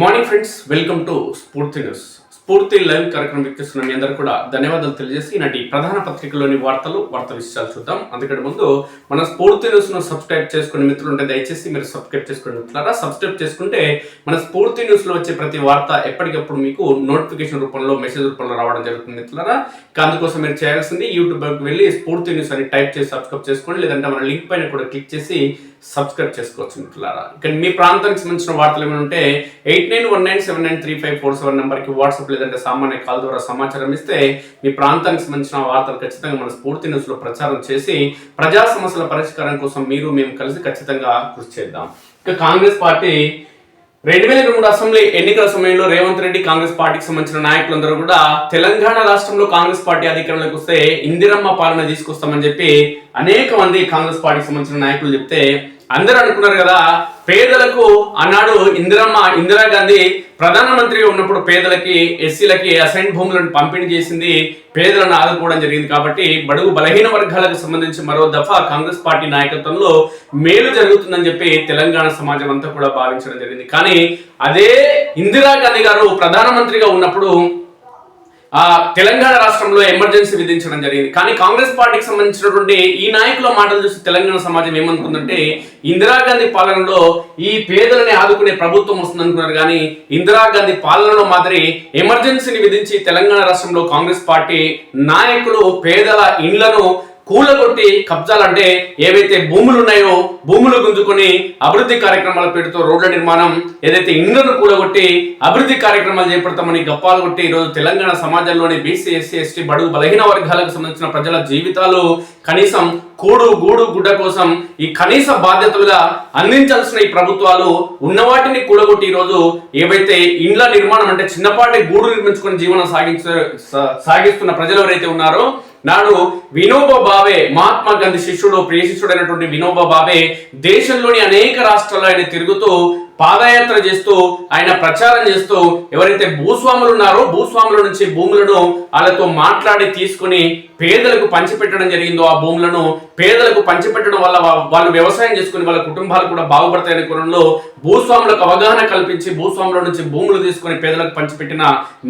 Morning friends, welcome to స్ఫూర్తి news. స్ఫూర్తి live కార్యక్రమం వీక్షిస్తున్న మీ అందరూ కూడా ధన్యవాదాలు తెలియజేసి నాటి ప్రధాన పత్రికలోని వార్తా విషయాలు చూద్దాం. అందుకంటే ముందు మన స్ఫూర్తి న్యూస్ ను సబ్స్క్రైబ్ చేసుకునే మిత్రులు ఉంటే దయచేసి మీరు సబ్స్క్రైబ్ చేసుకునే మిత్రులారా. సబ్స్క్రైబ్ చేసుకుంటే మన స్ఫూర్తి న్యూస్ లో వచ్చే ప్రతి వార్త ఎప్పటికప్పుడు మీకు నోటిఫికేషన్ రూపంలో మెసేజ్ రూపంలో రావడం జరుగుతుంది మిత్రులారా. అందుకోసం మీరు చేయాల్సింది యూట్యూబ్కి వెళ్ళి స్ఫూర్తి న్యూస్ అని టైప్ చేసి సబ్స్క్రైబ్ చేసుకోండి, లేదంటే మన లింక్ పైన కూడా క్లిక్ చేసి సబ్స్క్రైబ్ చేసుకోవచ్చు మిత్రులారా. ఇక్కడ మీ ప్రాంతానికి సంబంధించిన వార్తలు ఏమైనా ఉంటే 8919793547 నెంబర్కి వాట్సాప్ లేదంటే సామాన్య కాల్ ద్వారా సమాచారం ఇస్తే మీ ప్రాంతానికి సంబంధించిన వార్తలు ఖచ్చితంగా మన స్ఫూర్తి న్యూస్ లో ప్రచారం చేసి ప్రజా సమస్యల పరిష్కారం కోసం మేము కలిసి ఖచ్చితంగా కృషి చేద్దాం. ఇక కాంగ్రెస్ పార్టీ 2023 అసెంబ్లీ ఎన్నికల సమయంలో రేవంత్ రెడ్డి కాంగ్రెస్ పార్టీకి సంబంధించిన నాయకులందరూ కూడా తెలంగాణ రాష్ట్రంలో కాంగ్రెస్ పార్టీ అధికారంలోకి వస్తే ఇందిరమ్మ పాలన తీసుకొస్తామని చెప్పి అనేక మంది కాంగ్రెస్ పార్టీకి సంబంధించిన నాయకులు చెప్తే అందరూ అనుకున్నారు కదా, పేదలకు ఆనాడు ఇందిరాగాంధీ ప్రధానమంత్రిగా ఉన్నప్పుడు పేదలకి ఎస్సీలకి అసైన్ భూములను పంపిణీ చేసింది, పేదలను ఆదుకోవడం జరిగింది. కాబట్టి బడుగు బలహీన వర్గాలకు సంబంధించి మరో దఫా కాంగ్రెస్ పార్టీ నాయకత్వంలో మేలు జరుగుతుందని చెప్పి తెలంగాణ సమాజం అంతా కూడా భావించడం జరిగింది. కానీ అదే ఇందిరాగాంధీ గారు ప్రధానమంత్రిగా ఉన్నప్పుడు తెలంగాణ రాష్ట్రంలో ఎమర్జెన్సీ విధించడం జరిగింది. కానీ కాంగ్రెస్ పార్టీకి సంబంధించినటువంటి ఈ నాయకుల మాటలు చూసి తెలంగాణ సమాజం ఏమనుకుందంటే ఇందిరాగాంధీ పాలనలో ఈ పేదలని ఆదుకునే ప్రభుత్వం వస్తుంది అనుకున్నారు. కానీ ఇందిరాగాంధీ పాలనలో మాదిరి ఎమర్జెన్సీని విధించి తెలంగాణ రాష్ట్రంలో కాంగ్రెస్ పార్టీ నాయకులు పేదల ఇండ్లను కూలగొట్టి కబ్జాలంటే ఏవైతే భూములు ఉన్నాయో భూములు గుంజుకొని అభివృద్ధి కార్యక్రమాలు పెడుతూ రోడ్ల నిర్మాణం ఏదైతే ఇండ్లను కూలగొట్టి అభివృద్ధి కార్యక్రమాలు చేపడతామని గప్పాలు కొట్టి ఈరోజు తెలంగాణ సమాజంలోని బీసీ ఎస్సీ ఎస్టీ బడుగు బలహీన వర్గాలకు సంబంధించిన ప్రజల జీవితాలు కనీసం గూడు గుడ్డ కోసం ఈ కనీస బాధ్యతలుగా అందించాల్సిన ఈ ప్రభుత్వాలు ఉన్నవాటిని కూలగొట్టి ఈరోజు ఏవైతే ఇండ్ల నిర్మాణం అంటే చిన్నపాటి గూడు నిర్మించుకొని జీవనం సాగిస్తున్న ప్రజలు ఎవరైతే ఉన్నారో నాడు వినోబా భావే మహాత్మా గాంధీ ప్రియ శిష్యుడైనటువంటి వినోబా భావే దేశంలోని అనేక రాష్ట్రాల్లో ఆయన తిరుగుతూ పాదయాత్ర చేస్తూ ఆయన ప్రచారం చేస్తూ ఎవరైతే భూస్వాములు ఉన్నారో భూస్వాముల నుంచి భూములను వాళ్ళతో మాట్లాడి తీసుకుని పేదలకు పంచిపెట్టడం జరిగిందో ఆ భూములను పేదలకు పంచిపెట్టడం వల్ల వాళ్ళు వ్యవసాయం చేసుకుని వాళ్ళ కుటుంబాలు కూడా బాగుపడతాయనే కోణంలో భూస్వాములకు అవగాహన కల్పించి భూస్వాముల నుంచి భూములు తీసుకుని పేదలకు పంచిపెట్టిన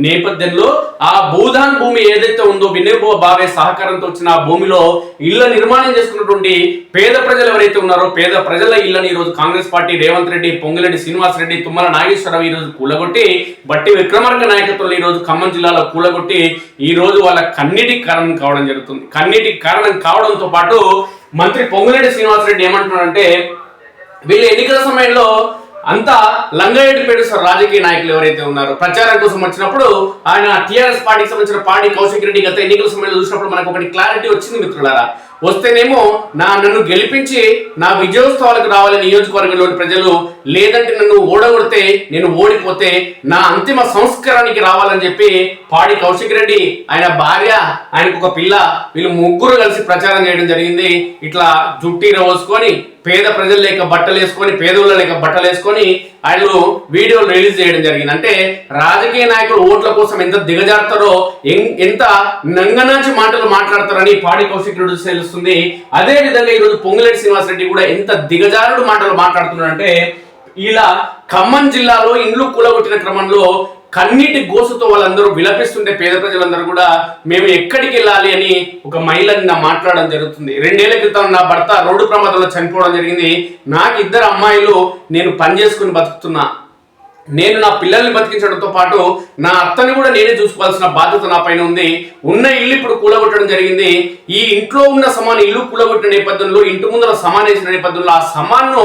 నేపథ్యంలో ఆ భూదాన్ భూమి ఏదైతే ఉందో వినోబా భావే సహకారంతో వచ్చిన ఆ భూమిలో ఇళ్ల నిర్మాణం చేసుకున్నటువంటి పేద ప్రజలు ఎవరైతే ఉన్నారో పేద ప్రజల ఇళ్లను ఈరోజు కాంగ్రెస్ పార్టీ రేవంత్ రెడ్డి, పొంగులేటి శ్రీనివాస్ రెడ్డి, తుమ్మల నాగేశ్వరరావు ఈరోజు కూలగొట్టి బట్టి విక్రమార్క నాయకత్వంలో ఈరోజు ఖమ్మం జిల్లాలో కూలగొట్టి ఈ రోజు వాళ్ళ కన్నీటికి కారణం కావడం జరుగుతుంది. కన్నీటికి కారణం కావడంతో పాటు మంత్రి పొంగులేటి శ్రీనివాస్ రెడ్డి ఏమంటున్నారంటే వీళ్ళు ఎన్నికల సమయంలో అంతా లంగారెడ్డి పేరుస్తారు రాజకీయ నాయకులు ఎవరైతే ఉన్నారో ప్రచారం కోసం వచ్చినప్పుడు ఆయన టీఆర్ఎస్ పార్టీకి సంబంధించిన పార్టీ కౌశిక్ రెడ్డి గత ఎన్నికల సమయంలో చూసినప్పుడు మనకు ఒకటి క్లారిటీ వచ్చింది మిత్రులారా. వస్తేనేమో నన్ను గెలిపించి నా విజయోత్సవాలకు రావాలి నియోజకవర్గంలోని ప్రజలు, లేదంటే నన్ను ఓడగొడితే నేను ఓడిపోతే నా అంతిమ సంస్కారానికి రావాలని చెప్పి పాడి కౌశిక్ రెడ్డి, ఆయన భార్య, ఆయనకు ఒక పిల్ల, వీళ్ళు ముగ్గురు కలిసి ప్రచారం చేయడం జరిగింది. ఇట్లా జుట్టి రోసుకొని పేద ప్రజలు లేక బట్టలు వేసుకొని పేదోళ్ళ లేక బట్టలు వేసుకొని ఆయన వీడియోలు రిలీజ్ చేయడం జరిగింది. అంటే రాజకీయ నాయకులు ఓట్ల కోసం ఎంత దిగజారుతారో ఎంత నంగనాచి మాటలు మాట్లాడతారని పాడి కౌశిక్ రెడ్డి తెలుస్తుంది. అదే విధంగా ఈరోజు పొంగులేటి శ్రీనివాస్ రెడ్డి కూడా ఎంత దిగజారుడు మాటలు మాట్లాడుతున్నాడంటే ఇలా ఖమ్మం జిల్లాలో ఇండ్లు కూలగొట్టిన క్రమంలో కన్నీటి గోసుతో వాళ్ళందరూ విలపిస్తుంటే పేద ప్రజలందరూ కూడా మేము ఎక్కడికి వెళ్ళాలి అని ఒక మహిళని మాట్లాడడం జరుగుతుంది. 2 ఏళ్ల క్రితం నా భర్త రోడ్డు ప్రమాదంలో చనిపోవడం జరిగింది, నాకు 2 అమ్మాయిలు, నేను పని చేసుకుని బతుకుతున్నా, నేను నా పిల్లల్ని బతికించడంతో పాటు నా అత్తని కూడా నేనే చూసుకోవాల్సిన బాధ్యత నా పైన ఉంది. ఉన్న ఇల్లు ఇప్పుడు కూలగొట్టడం జరిగింది. ఈ ఇంట్లో ఉన్న సమాన్ ఇల్లు కూలగొట్టిన నేపథ్యంలో ఇంటి ముందర సమాన్ వేసిన నేపథ్యంలో ఆ సమాన్ను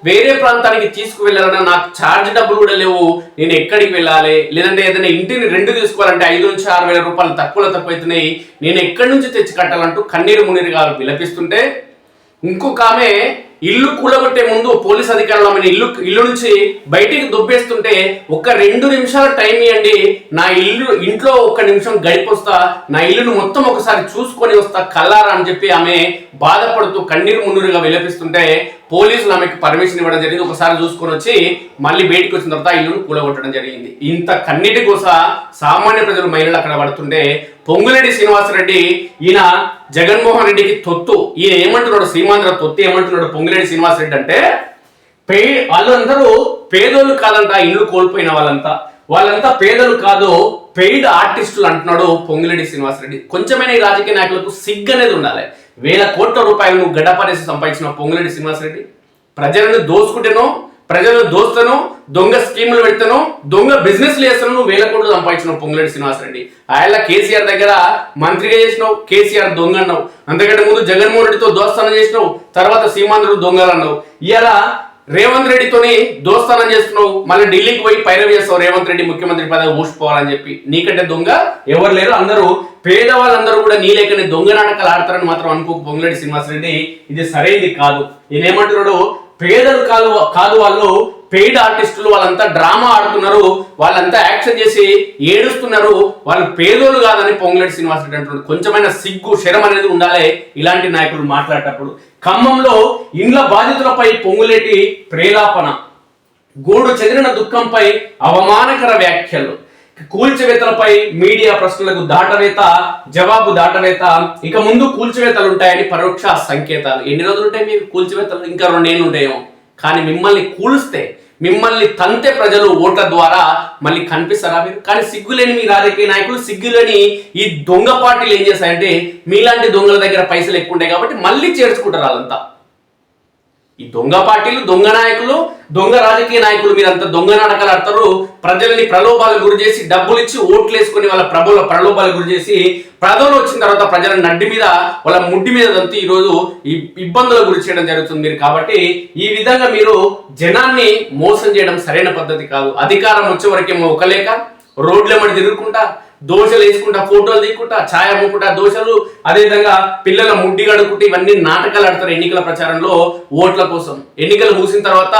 వేరే ప్రాంతానికి తీసుకువెళ్ళాలన్నా నాకు ఛార్జ్ డబ్బులు కూడా లేవు, నేను ఎక్కడికి వెళ్ళాలి, లేదంటే ఏదైనా ఇంటిని రెంట్ తీసుకోవాలంటే 5,000 నుంచి 6,000 రూపాయలు తక్కువ అవుతున్నాయి, నేను ఎక్కడి నుంచి తెచ్చి కట్టాలంటూ కన్నీరు మున్నీరుగా విలపిస్తుంటే ఇంకొక ఆమె ఇల్లు కూలగొట్టే ముందు పోలీస్ అధికారులు ఆమెను ఇల్లు నుంచి బయటికి దుబ్బేస్తుంటే ఒక 2 నిమిషాల టైం ఇవ్వండి, నా ఇంట్లో 1 నిమిషం గడిపొస్తా, నా ఇల్లును మొత్తం ఒకసారి చూసుకొని వస్తా కల్లారా అని చెప్పి ఆమె బాధపడుతూ కన్నీరు మున్నీరుగా విలపిస్తుంటే పోలీసులు ఆమెకు పర్మిషన్ ఇవ్వడం జరిగింది. ఒకసారి చూసుకొని వచ్చి మళ్ళీ బయటికి వచ్చిన తర్వాత ఇల్లును కూలగొట్టడం జరిగింది. ఇంత కన్నీటి కోసం సామాన్య ప్రజలు మహిళలు అక్కడ పడుతుంటే పొంగులేటి శ్రీనివాసరెడ్డి ఈయన జగన్మోహన్ రెడ్డికి తొత్తు, ఈయన ఏమంటున్నాడు శ్రీమాంధ్ర తొత్తు ఏమంటున్నాడు పొంగులేటి శ్రీనివాసరెడ్డి అంటే వాళ్ళందరూ పేదోళ్ళు కాదంట, ఇల్లు కోల్పోయిన వాళ్ళంతా పేదలు కాదు, పెయిడ్ ఆర్టిస్టులు అంటున్నాడు పొంగులేటి శ్రీనివాసరెడ్డి. కొంచెమైనా ఈ రాజకీయ నాయకులకు సిగ్గు అనేది ఉండాలి. వేల కోట్ల రూపాయలు నువ్వు గడ్డపారేసి సంపాదించిన పొంగులేటి శ్రీనివాసరెడ్డి ప్రజలను దోసుకుంటేనో, ప్రజలను దోస్తనో, దొంగ స్కీములు పెడతానో, దొంగ బిజినెస్లు చేస్తానో నువ్వు వేల కోట్లు సంపాదించినావు పొంగులేటి శ్రీనివాసరెడ్డి. ఆయన కేసీఆర్ దగ్గర మంత్రిగా చేసినావు, కేసీఆర్ దొంగ అన్నావు. అంతకంటే ముందు జగన్మోహన్ రెడ్డితో దోస్తానం చేసినావు, తర్వాత సీమాంధ్రుడు దొంగలు అన్నావు. ఇలా రేవంత్ రెడ్డితోని దోస్తానం చేస్తున్నావు, మళ్ళీ ఢిల్లీకి పోయి పైరవి చేస్తావు రేవంత్ రెడ్డి ముఖ్యమంత్రి పదవి ఊసిపోవాలని చెప్పి. నీకంటే దొంగ ఎవరు లేరు, అందరూ పేదవాళ్ళందరూ కూడా నీ లేకనే దొంగ నాటకాలు ఆడతారని మాత్రం అనుకో పొంగులేటి శ్రీనివాసరెడ్డి. ఇది సరైనది కాదు. ఈయన ఏమంటున్నాడు, పేదలు కాదు వాళ్ళు పెయిడ్ ఆర్టిస్టులు, వాళ్ళంతా డ్రామా ఆడుతున్నారు, వాళ్ళంతా యాక్షన్ చేసి ఏడుస్తున్నారు, వాళ్ళు పేదోళ్ళు కాదని పొంగులేటి శ్రీనివాసరెడ్డి అంటున్నాడు. కొంచెమైనా సిగ్గు శరం అనేది ఉండాలి ఇలాంటి నాయకులు మాట్లాడేటప్పుడు. ఖమ్మంలో ఇండ్ల బాధితులపై పొంగులేటి ప్రేలాపన, గూడు చెదిరిన దుఃఖంపై అవమానకర వ్యాఖ్యలు, కూల్చివేతలపై మీడియా ప్రశ్నలకు జవాబు దాటవేత, ఇక ముందు కూల్చివేతలు ఉంటాయని పరోక్ష సంకేతాలు. ఎన్ని రోజులు ఉంటాయి మీకు కూల్చివేతలు? ఇంకా 2 ఏళ్ళు ఉంటాయేమో. కానీ మిమ్మల్ని కూలుస్తే, మిమ్మల్ని తంతే ప్రజలు ఓట్ల ద్వారా మళ్ళీ కనిపిస్తారా మీరు? కానీ సిగ్గులేని మీ రాజకీయ నాయకులు, సిగ్గులేని ఈ దొంగ పార్టీలు ఏం చేస్తాయంటే, మీలాంటి దొంగల దగ్గర పైసలు ఎక్కువ ఉంటాయి కాబట్టి మళ్ళీ చేర్చుకుంటారు వాళ్ళంతా. ఈ దొంగ పార్టీలు, దొంగ నాయకులు, దొంగ రాజకీయ నాయకులు మీరంతా దొంగ నాటకాలు ఆడతారు. ప్రజల్ని ప్రలోభాలకు గురి చేసి, డబ్బులు ఇచ్చి ఓట్లు వేసుకుని వాళ్ళ ప్రలోభాలకు గురి చేసి, ప్రజలు వచ్చిన తర్వాత ప్రజల నడ్డి మీద, వాళ్ళ ముడ్డి మీద దంతి ఈరోజు ఈ ఇబ్బందులకు గురి చేయడం జరుగుతుంది మీరు. కాబట్టి ఈ విధంగా మీరు జనాన్ని మోసం చేయడం సరైన పద్ధతి కాదు. అధికారం వచ్చే వరకేమో ఒకలేక రోడ్లెమ్మడి తిరుగుకుంటా, దోశలు వేసుకుంటా, ఫోటోలు తీసుకుంటా, ఛాయ అమ్ముకుంటా దోశలు, అదేవిధంగా పిల్లల ముడ్డి గడుకుంటూ ఇవన్నీ నాటకాలు ఆడతారు ఎన్నికల ప్రచారంలో ఓట్ల కోసం. ఎన్నికలు ముగిసిన తర్వాత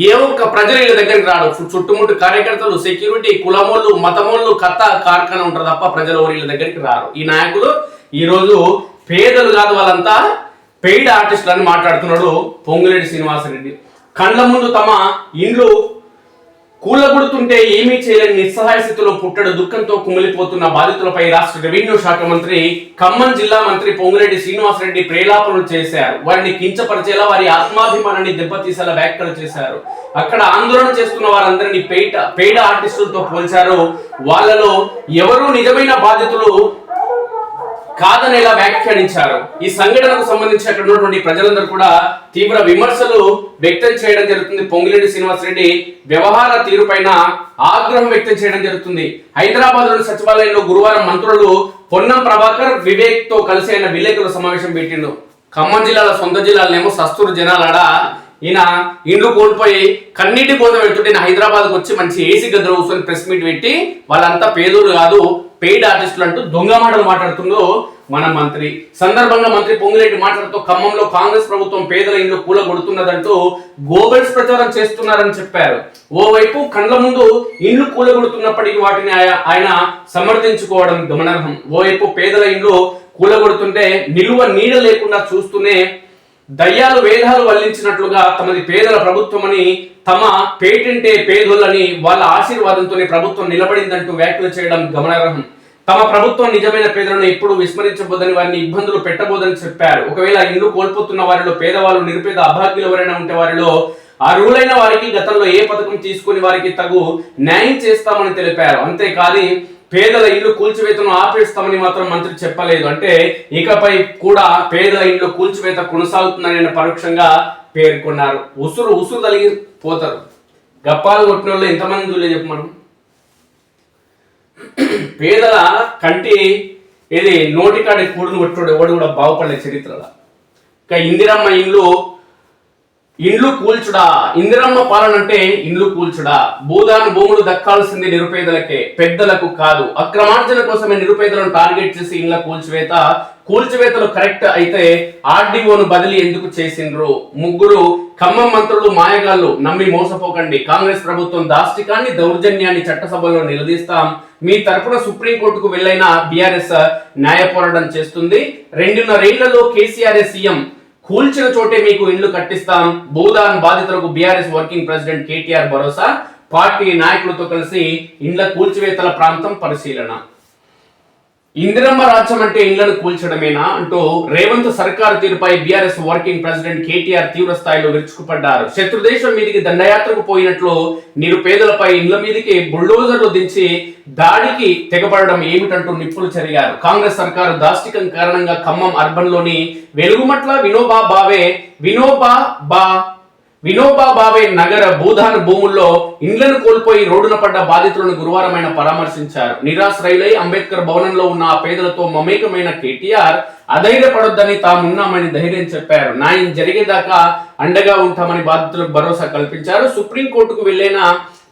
ఏ ఒక్క ప్రజలు వీళ్ళ దగ్గరికి రాడు. చుట్టుముట్టు కార్యకర్తలు, సెక్యూరిటీ, కులమోళ్ళు, మతమోళ్ళు, కార్ఖానా ఉంటారు తప్ప ప్రజలు వీళ్ళ దగ్గరికి రారు. ఈ నాయకులు ఈరోజు పేదలు కాదు, వాళ్ళంతా పెయిడ్ ఆర్టిస్టులు అని మాట్లాడుతున్నాడు పొంగులేటి శ్రీనివాసరెడ్డి. కండ్ల ముందు తమ ఇండ్లు కూలగొడుతుంటే ఏమీ చేయలేని నిస్సహాయ స్థితిలో పుట్టడు దుఃఖంతో కుమిలిపోతున్న బాధితులపై రాష్ట్ర రెవెన్యూ శాఖ మంత్రి, ఖమ్మం జిల్లా మంత్రి పొంగులేటి శ్రీనివాసరెడ్డి ప్రేలాపనలు చేశారు. వారిని కించపరిచేలా, వారి ఆత్మాభిమానాన్ని దెబ్బతీసేలా వ్యాఖ్యలు చేశారు. అక్కడ ఆందోళన చేస్తున్న వారందరినీ పెయిడ్ ఆర్టిస్టులతో పోల్చారు. వాళ్ళలో ఎవరు నిజమైన బాధితులు కాదనేలా వ్యాఖ్యానించారు. ఈ సంఘటనకు సంబంధించి అక్కడ ఉన్నటువంటి ప్రజలందరూ కూడా తీవ్ర విమర్శలు వ్యక్తం చేయడం జరుగుతుంది. పొంగులేటి శ్రీనివాసరెడ్డి వ్యవహార తీరుపైన ఆగ్రహం వ్యక్తం చేయడం జరుగుతుంది. హైదరాబాద్ లోని సచివాలయంలో గురువారం మంత్రులు పొన్నం ప్రభాకర్, వివేక్ తో కలిసి ఆయన విలేకరుల సమావేశం పెట్టిండు. ఖమ్మం జిల్లాల సొంత జిల్లాలనేమో సస్తూరు జనాలాడ ఈయన ఇండ్లు కోల్పోయి కన్నీటి కోసం వెళ్తుంటే హైదరాబాద్కి వచ్చి మంచి ఏసీ గదిలో కూర్చొని ప్రెస్ మీట్ పెట్టి వాళ్ళంతా పేదోళ్ళు కాదు, పెయిడ్ ఆర్టిస్టులు అంటూ దొంగ మాటలు మాట్లాడుతుందో మన మంత్రి. సందర్భంగా మంత్రి పొంగులేటి మాట్లాడుతూ ఖమ్మంలో కాంగ్రెస్ ప్రభుత్వం పేదల ఇండ్లు కూలగొడుతున్నదంటూ గోబెల్స్ ప్రచారం చేస్తున్నారని చెప్పారు. ఓవైపు కండ్ల ముందు ఇండ్లు కూలగొడుతున్నప్పటికీ వాటిని ఆయన సమర్థించుకోవడం గమనార్హం. ఓవైపు పేదల ఇండ్లు కూలగొడుతుంటే నిలువ నీడ లేకుండా చూస్తూనే దయ్యాలు వేదాలు వల్లించినట్లుగా తమది పేదల ప్రభుత్వం అని, తమ పేటెంటే పేదోళ్ళని, వాళ్ళ ఆశీర్వాదంతోనే ప్రభుత్వం నిలబడిందంటూ వ్యాఖ్యలు చేయడం గమనార్హం. తమ ప్రభుత్వం నిజమైన పేదలను ఎప్పుడు విస్మరించబోదని, వారిని ఇబ్బందులు పెట్టబోదని చెప్పారు. ఒకవేళ ఇల్లు కోల్పోతున్న వారిలో పేదవాళ్ళు, నిరుపేద, అభాగ్యులు ఎవరైనా ఉంటే వారిలో అర్హులైన వారికి గతంలో ఏ పథకం తీసుకుని వారికి తగు న్యాయం చేస్తామని తెలిపారు. అంతేకాని పేదల ఇల్లు కూల్చివేతను ఆపేస్తామని మాత్రం మంత్రి చెప్పలేదు. అంటే ఇకపై కూడా పేదల ఇల్లు కూల్చివేత కొనసాగుతుందని పరోక్షంగా పేర్కొన్నారు. ఉసురు తలిగి పోతారు. గప్పాలు కొట్టిన వాళ్ళు ఎంతమంది చూడలే చెప్పు మనం. పేదల కంటి ఏది నోటికాడి కూడును కొట్టుడు ఎవడు కూడా బాగుపడలే చరిత్రలో. ఇక ఇండ్లు కూల్చుడా, ఇందిరమ్మ పాలన అంటే ఇండ్లు కూల్చుడా. భూములు దక్కాల్సింది నిరుపేదలకే, పెద్దలకు కాదు. అక్రమార్జన కోసమే నిరుపేదలను టార్గెట్ చేసి ఇండ్ల కూల్చివేతలు కరెక్ట్ అయితే ఆర్డీఓను బదిలీ ఎందుకు చేసిండ్రు? ముగ్గురు ఖమ్మం మంత్రులు మాయగాళ్ళు, నమ్మి మోసపోకండి. కాంగ్రెస్ ప్రభుత్వం దాష్టికాన్ని, దౌర్జన్యాన్ని చట్టసభలో నిలదీస్తాం. మీ తరపున సుప్రీంకోర్టుకు వెళ్ళైన బీఆర్ఎస్ న్యాయ పోరాటం చేస్తుంది. 2.5 ఏళ్లలో కేసీఆర్ సీఎం, కూల్చిన చోటే మీకు ఇండ్లు కట్టిస్తాం. భూదాన్ బాధితులకు బీఆర్ఎస్ వర్కింగ్ ప్రెసిడెంట్ కేటీఆర్ భరోసా. పార్టీ నాయకులతో కలిసి ఇండ్ల కూల్చివేతల ప్రాంతం పరిశీలన. ఇందిరమ్మ రాజ్యం అంటే ఇళ్లను కూల్చడమేనా అంటూ రేవంత్ సర్కారు తీరుపై బీఆర్ఎస్ వర్కింగ్ ప్రెసిడెంట్ కేటీఆర్ తీవ్ర స్థాయిలో విరుచుకుపడ్డారు. శత్రుదేశం మీదికి దండయాత్రకు పోయినట్లు నిరుపేదలపై ఇళ్ల మీదికి బుల్డోజర్లు దించి దాడికి తెగపడడం ఏమిటంటూ నిప్పులు చెరిగారు. కాంగ్రెస్ సర్కారు దాష్టికం కారణంగా ఖమ్మం అర్బన్ లోని వెలుగుమట్ల వినోబా భావే నగర భూదాన్ భూముల్లో ఇండ్లను కోల్పోయి రోడ్డున పడ్డ బాధితులను గురువారం ఆయన పరామర్శించారు. నిరాశ్రయులై అంబేద్కర్ భవనంలో ఉన్న ఆ పేదలతో మమేకమైన కేటీఆర్ అధైర్యపడొద్దని తామున్నామని ధైర్యం చెప్పారు. న్యాయం జరిగేదాకా అండగా ఉంటామని బాధితులకు భరోసా కల్పించారు. సుప్రీంకోర్టుకు వెళ్లేనా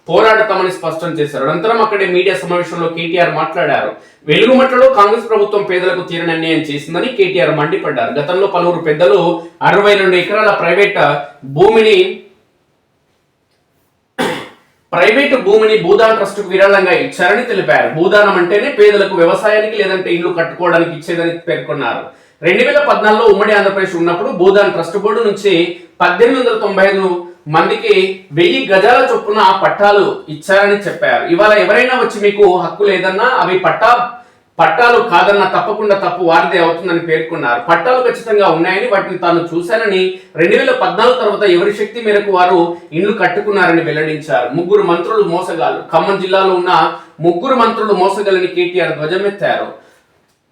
పోరాడతామని స్పష్టం చేశారు. అనంతరం అక్కడే మీడియా సమావేశంలో కేటీఆర్ మాట్లాడారు. వెలుగుమట్లలో కాంగ్రెస్ ప్రభుత్వం పేదలకు తీరని అన్యాయం చేసిందని కేటీఆర్ మండిపడ్డారు. గతంలో పలువురు పెద్దలు 62 ఎకరాల ప్రైవేటు భూమిని భూదాన్ ట్రస్ట్ కు విరాళంగా ఇచ్చారని తెలిపారు. భూదానం అంటేనే పేదలకు వ్యవసాయానికి లేదంటే ఇల్లు కట్టుకోవడానికి ఇచ్చేదని పేర్కొన్నారు. 2014లో ఉమ్మడి ఆంధ్రప్రదేశ్ ఉన్నప్పుడు భూదాన్ ట్రస్ట్ బోర్డు నుంచి 1895 మందికి 1000 గజాల చొప్పున పట్టాలు ఇచ్చారని చెప్పారు. ఇవాళ ఎవరైనా వచ్చి మీకు హక్కు లేదన్నా అవి పట్టాలు కాదన్నా తప్పకుండా తప్పు వారిదే అవుతుందని పేర్కొన్నారు. పట్టాలు ఖచ్చితంగా ఉన్నాయని వాటిని తాను చూశానని 2014 తర్వాత ఎవరి శక్తి మేరకు వారు ఇండ్లు కట్టుకున్నారని వెల్లడించారు. 3 మంత్రులు మోసగాళ్లు. ఖమ్మం జిల్లాలో ఉన్న 3 మంత్రులు మోసగాలని కేటీఆర్ ధ్వజమెత్తారు.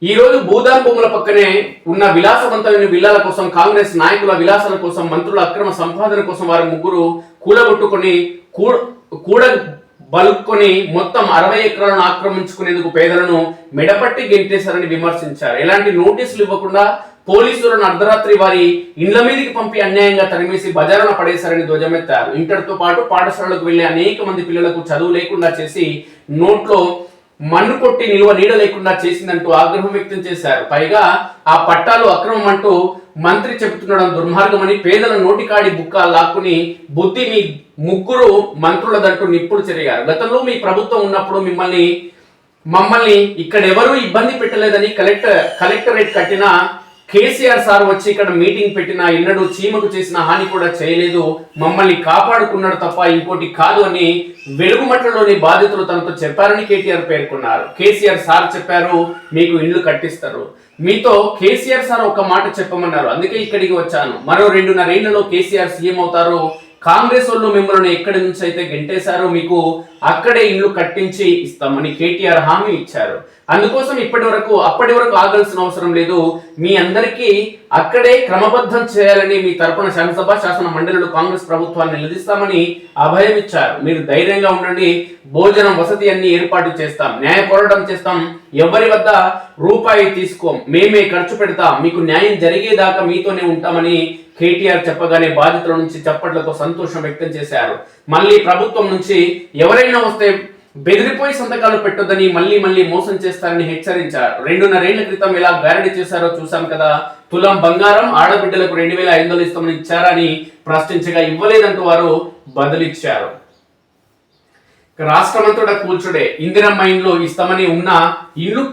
ఈ రోజు భూదాన్ భూముల పక్కనే ఉన్న విలాసవంతమైన విల్లాల కోసం, కాంగ్రెస్ నాయకుల విలాసాల కోసం, మంత్రుల అక్రమ సంపాదన కోసం వారు 3 కూలగొట్టుకొని బలుక్కొని మొత్తం 60 ఎకరాలను ఆక్రమించుకునేందుకు పేదలను మెడపట్టి గెంటేశారని విమర్శించారు. ఎలాంటి నోటీసులు ఇవ్వకుండా పోలీసులను అర్ధరాత్రి వారి ఇండ్ల మీదకి పంపి అన్యాయంగా తరిమేసి బజారున పడేశారని ధ్వజమెత్తారు. ఇంటర్తో పాటు పాఠశాలకు వెళ్లే అనేక మంది పిల్లలకు చదువు లేకుండా చేసి నోట్లో మన్ను కొట్టి నిల్వ నీడ లేకుండా చేసిందంటూ ఆగ్రహం వ్యక్తం చేశారు. పైగా ఆ పట్టాలు అక్రమం అంటూ మంత్రి చెబుతుండడం దుర్మార్గమని, పేదల నోటికాడి బుక్క లాక్కుని బుద్ధి మీ 3 మంత్రులదంటూ నిప్పులు చెరిగారు. గతంలో మీ ప్రభుత్వం ఉన్నప్పుడు మమ్మల్ని ఇక్కడ ఎవరూ ఇబ్బంది పెట్టలేదని కలెక్టరేట్ కట్టిన కేసీఆర్ సార్ వచ్చి ఇక్కడ మీటింగ్ పెట్టినా ఎన్నడూ చీమకు చేసిన హాని కూడా చేయలేదు, మమ్మల్ని కాపాడుకున్నాడు తప్ప ఇంకోటి కాదు అని వెలుగుమట్లలోని బాధితులు తనతో చెప్పారని కేటీఆర్ పేర్కొన్నారు. కేసీఆర్ సార్ చెప్పారు మీకు ఇండ్లు కట్టిస్తారు, మీతో కేసీఆర్ సార్ ఒక మాట చెప్పమన్నారు, అందుకే ఇక్కడికి వచ్చాను. మరో 2.5 ఏళ్లలో కేసీఆర్ సీఎం అవుతారు. కాంగ్రెస్ వాళ్ళు మిమ్మల్ని ఎక్కడి నుంచి అయితే గెంటేశారో మీకు అక్కడే ఇల్లు కట్టించి ఇస్తామని కేటీఆర్ హామీ ఇచ్చారు. అందుకోసం అప్పటి వరకు ఆగాల్సిన అవసరం లేదు. మీ అందరికీ అక్కడే క్రమబద్ధం చేయాలని మీ తరపున శాసనసభ శాసన మండలిలో కాంగ్రెస్ ప్రభుత్వాన్ని నిలదీస్తామని అభయం ఇచ్చారు. మీరు ధైర్యంగా ఉండండి, భోజనం వసతి అన్ని ఏర్పాటు చేస్తాం, న్యాయ పోరాటం చేస్తాం, ఎవరి వద్ద రూపాయి తీసుకోం, మేమే ఖర్చు పెడతాం, మీకు న్యాయం జరిగేదాకా మీతోనే ఉంటామని కేటీఆర్ చెప్పగానే బాధితుల నుంచి చప్పట్లతో సంతోషం వ్యక్తం చేశారు. మళ్ళీ ప్రభుత్వం నుంచి ఎవరైనా వస్తే బెదిరిపోయి సంతకాలు పెట్టొద్దని మళ్ళీ మోసం చేస్తారని హెచ్చరించారు. 2.5 ఏళ్ల క్రితం ఎలా గ్యారంటీ చేశారో చూసాం కదా. తులం బంగారం ఆడబిడ్డలకు 2500 ఇస్తామని ఇచ్చారా అని ప్రశ్నించగా ఇవ్వలేదంటూ వారు బదులిచ్చారు. రాష్ట్రమంతటా కూల్చుడే, ఇందిరమ్మ ఇండ్లు ఇస్తామని ఉన్న ఇల్లు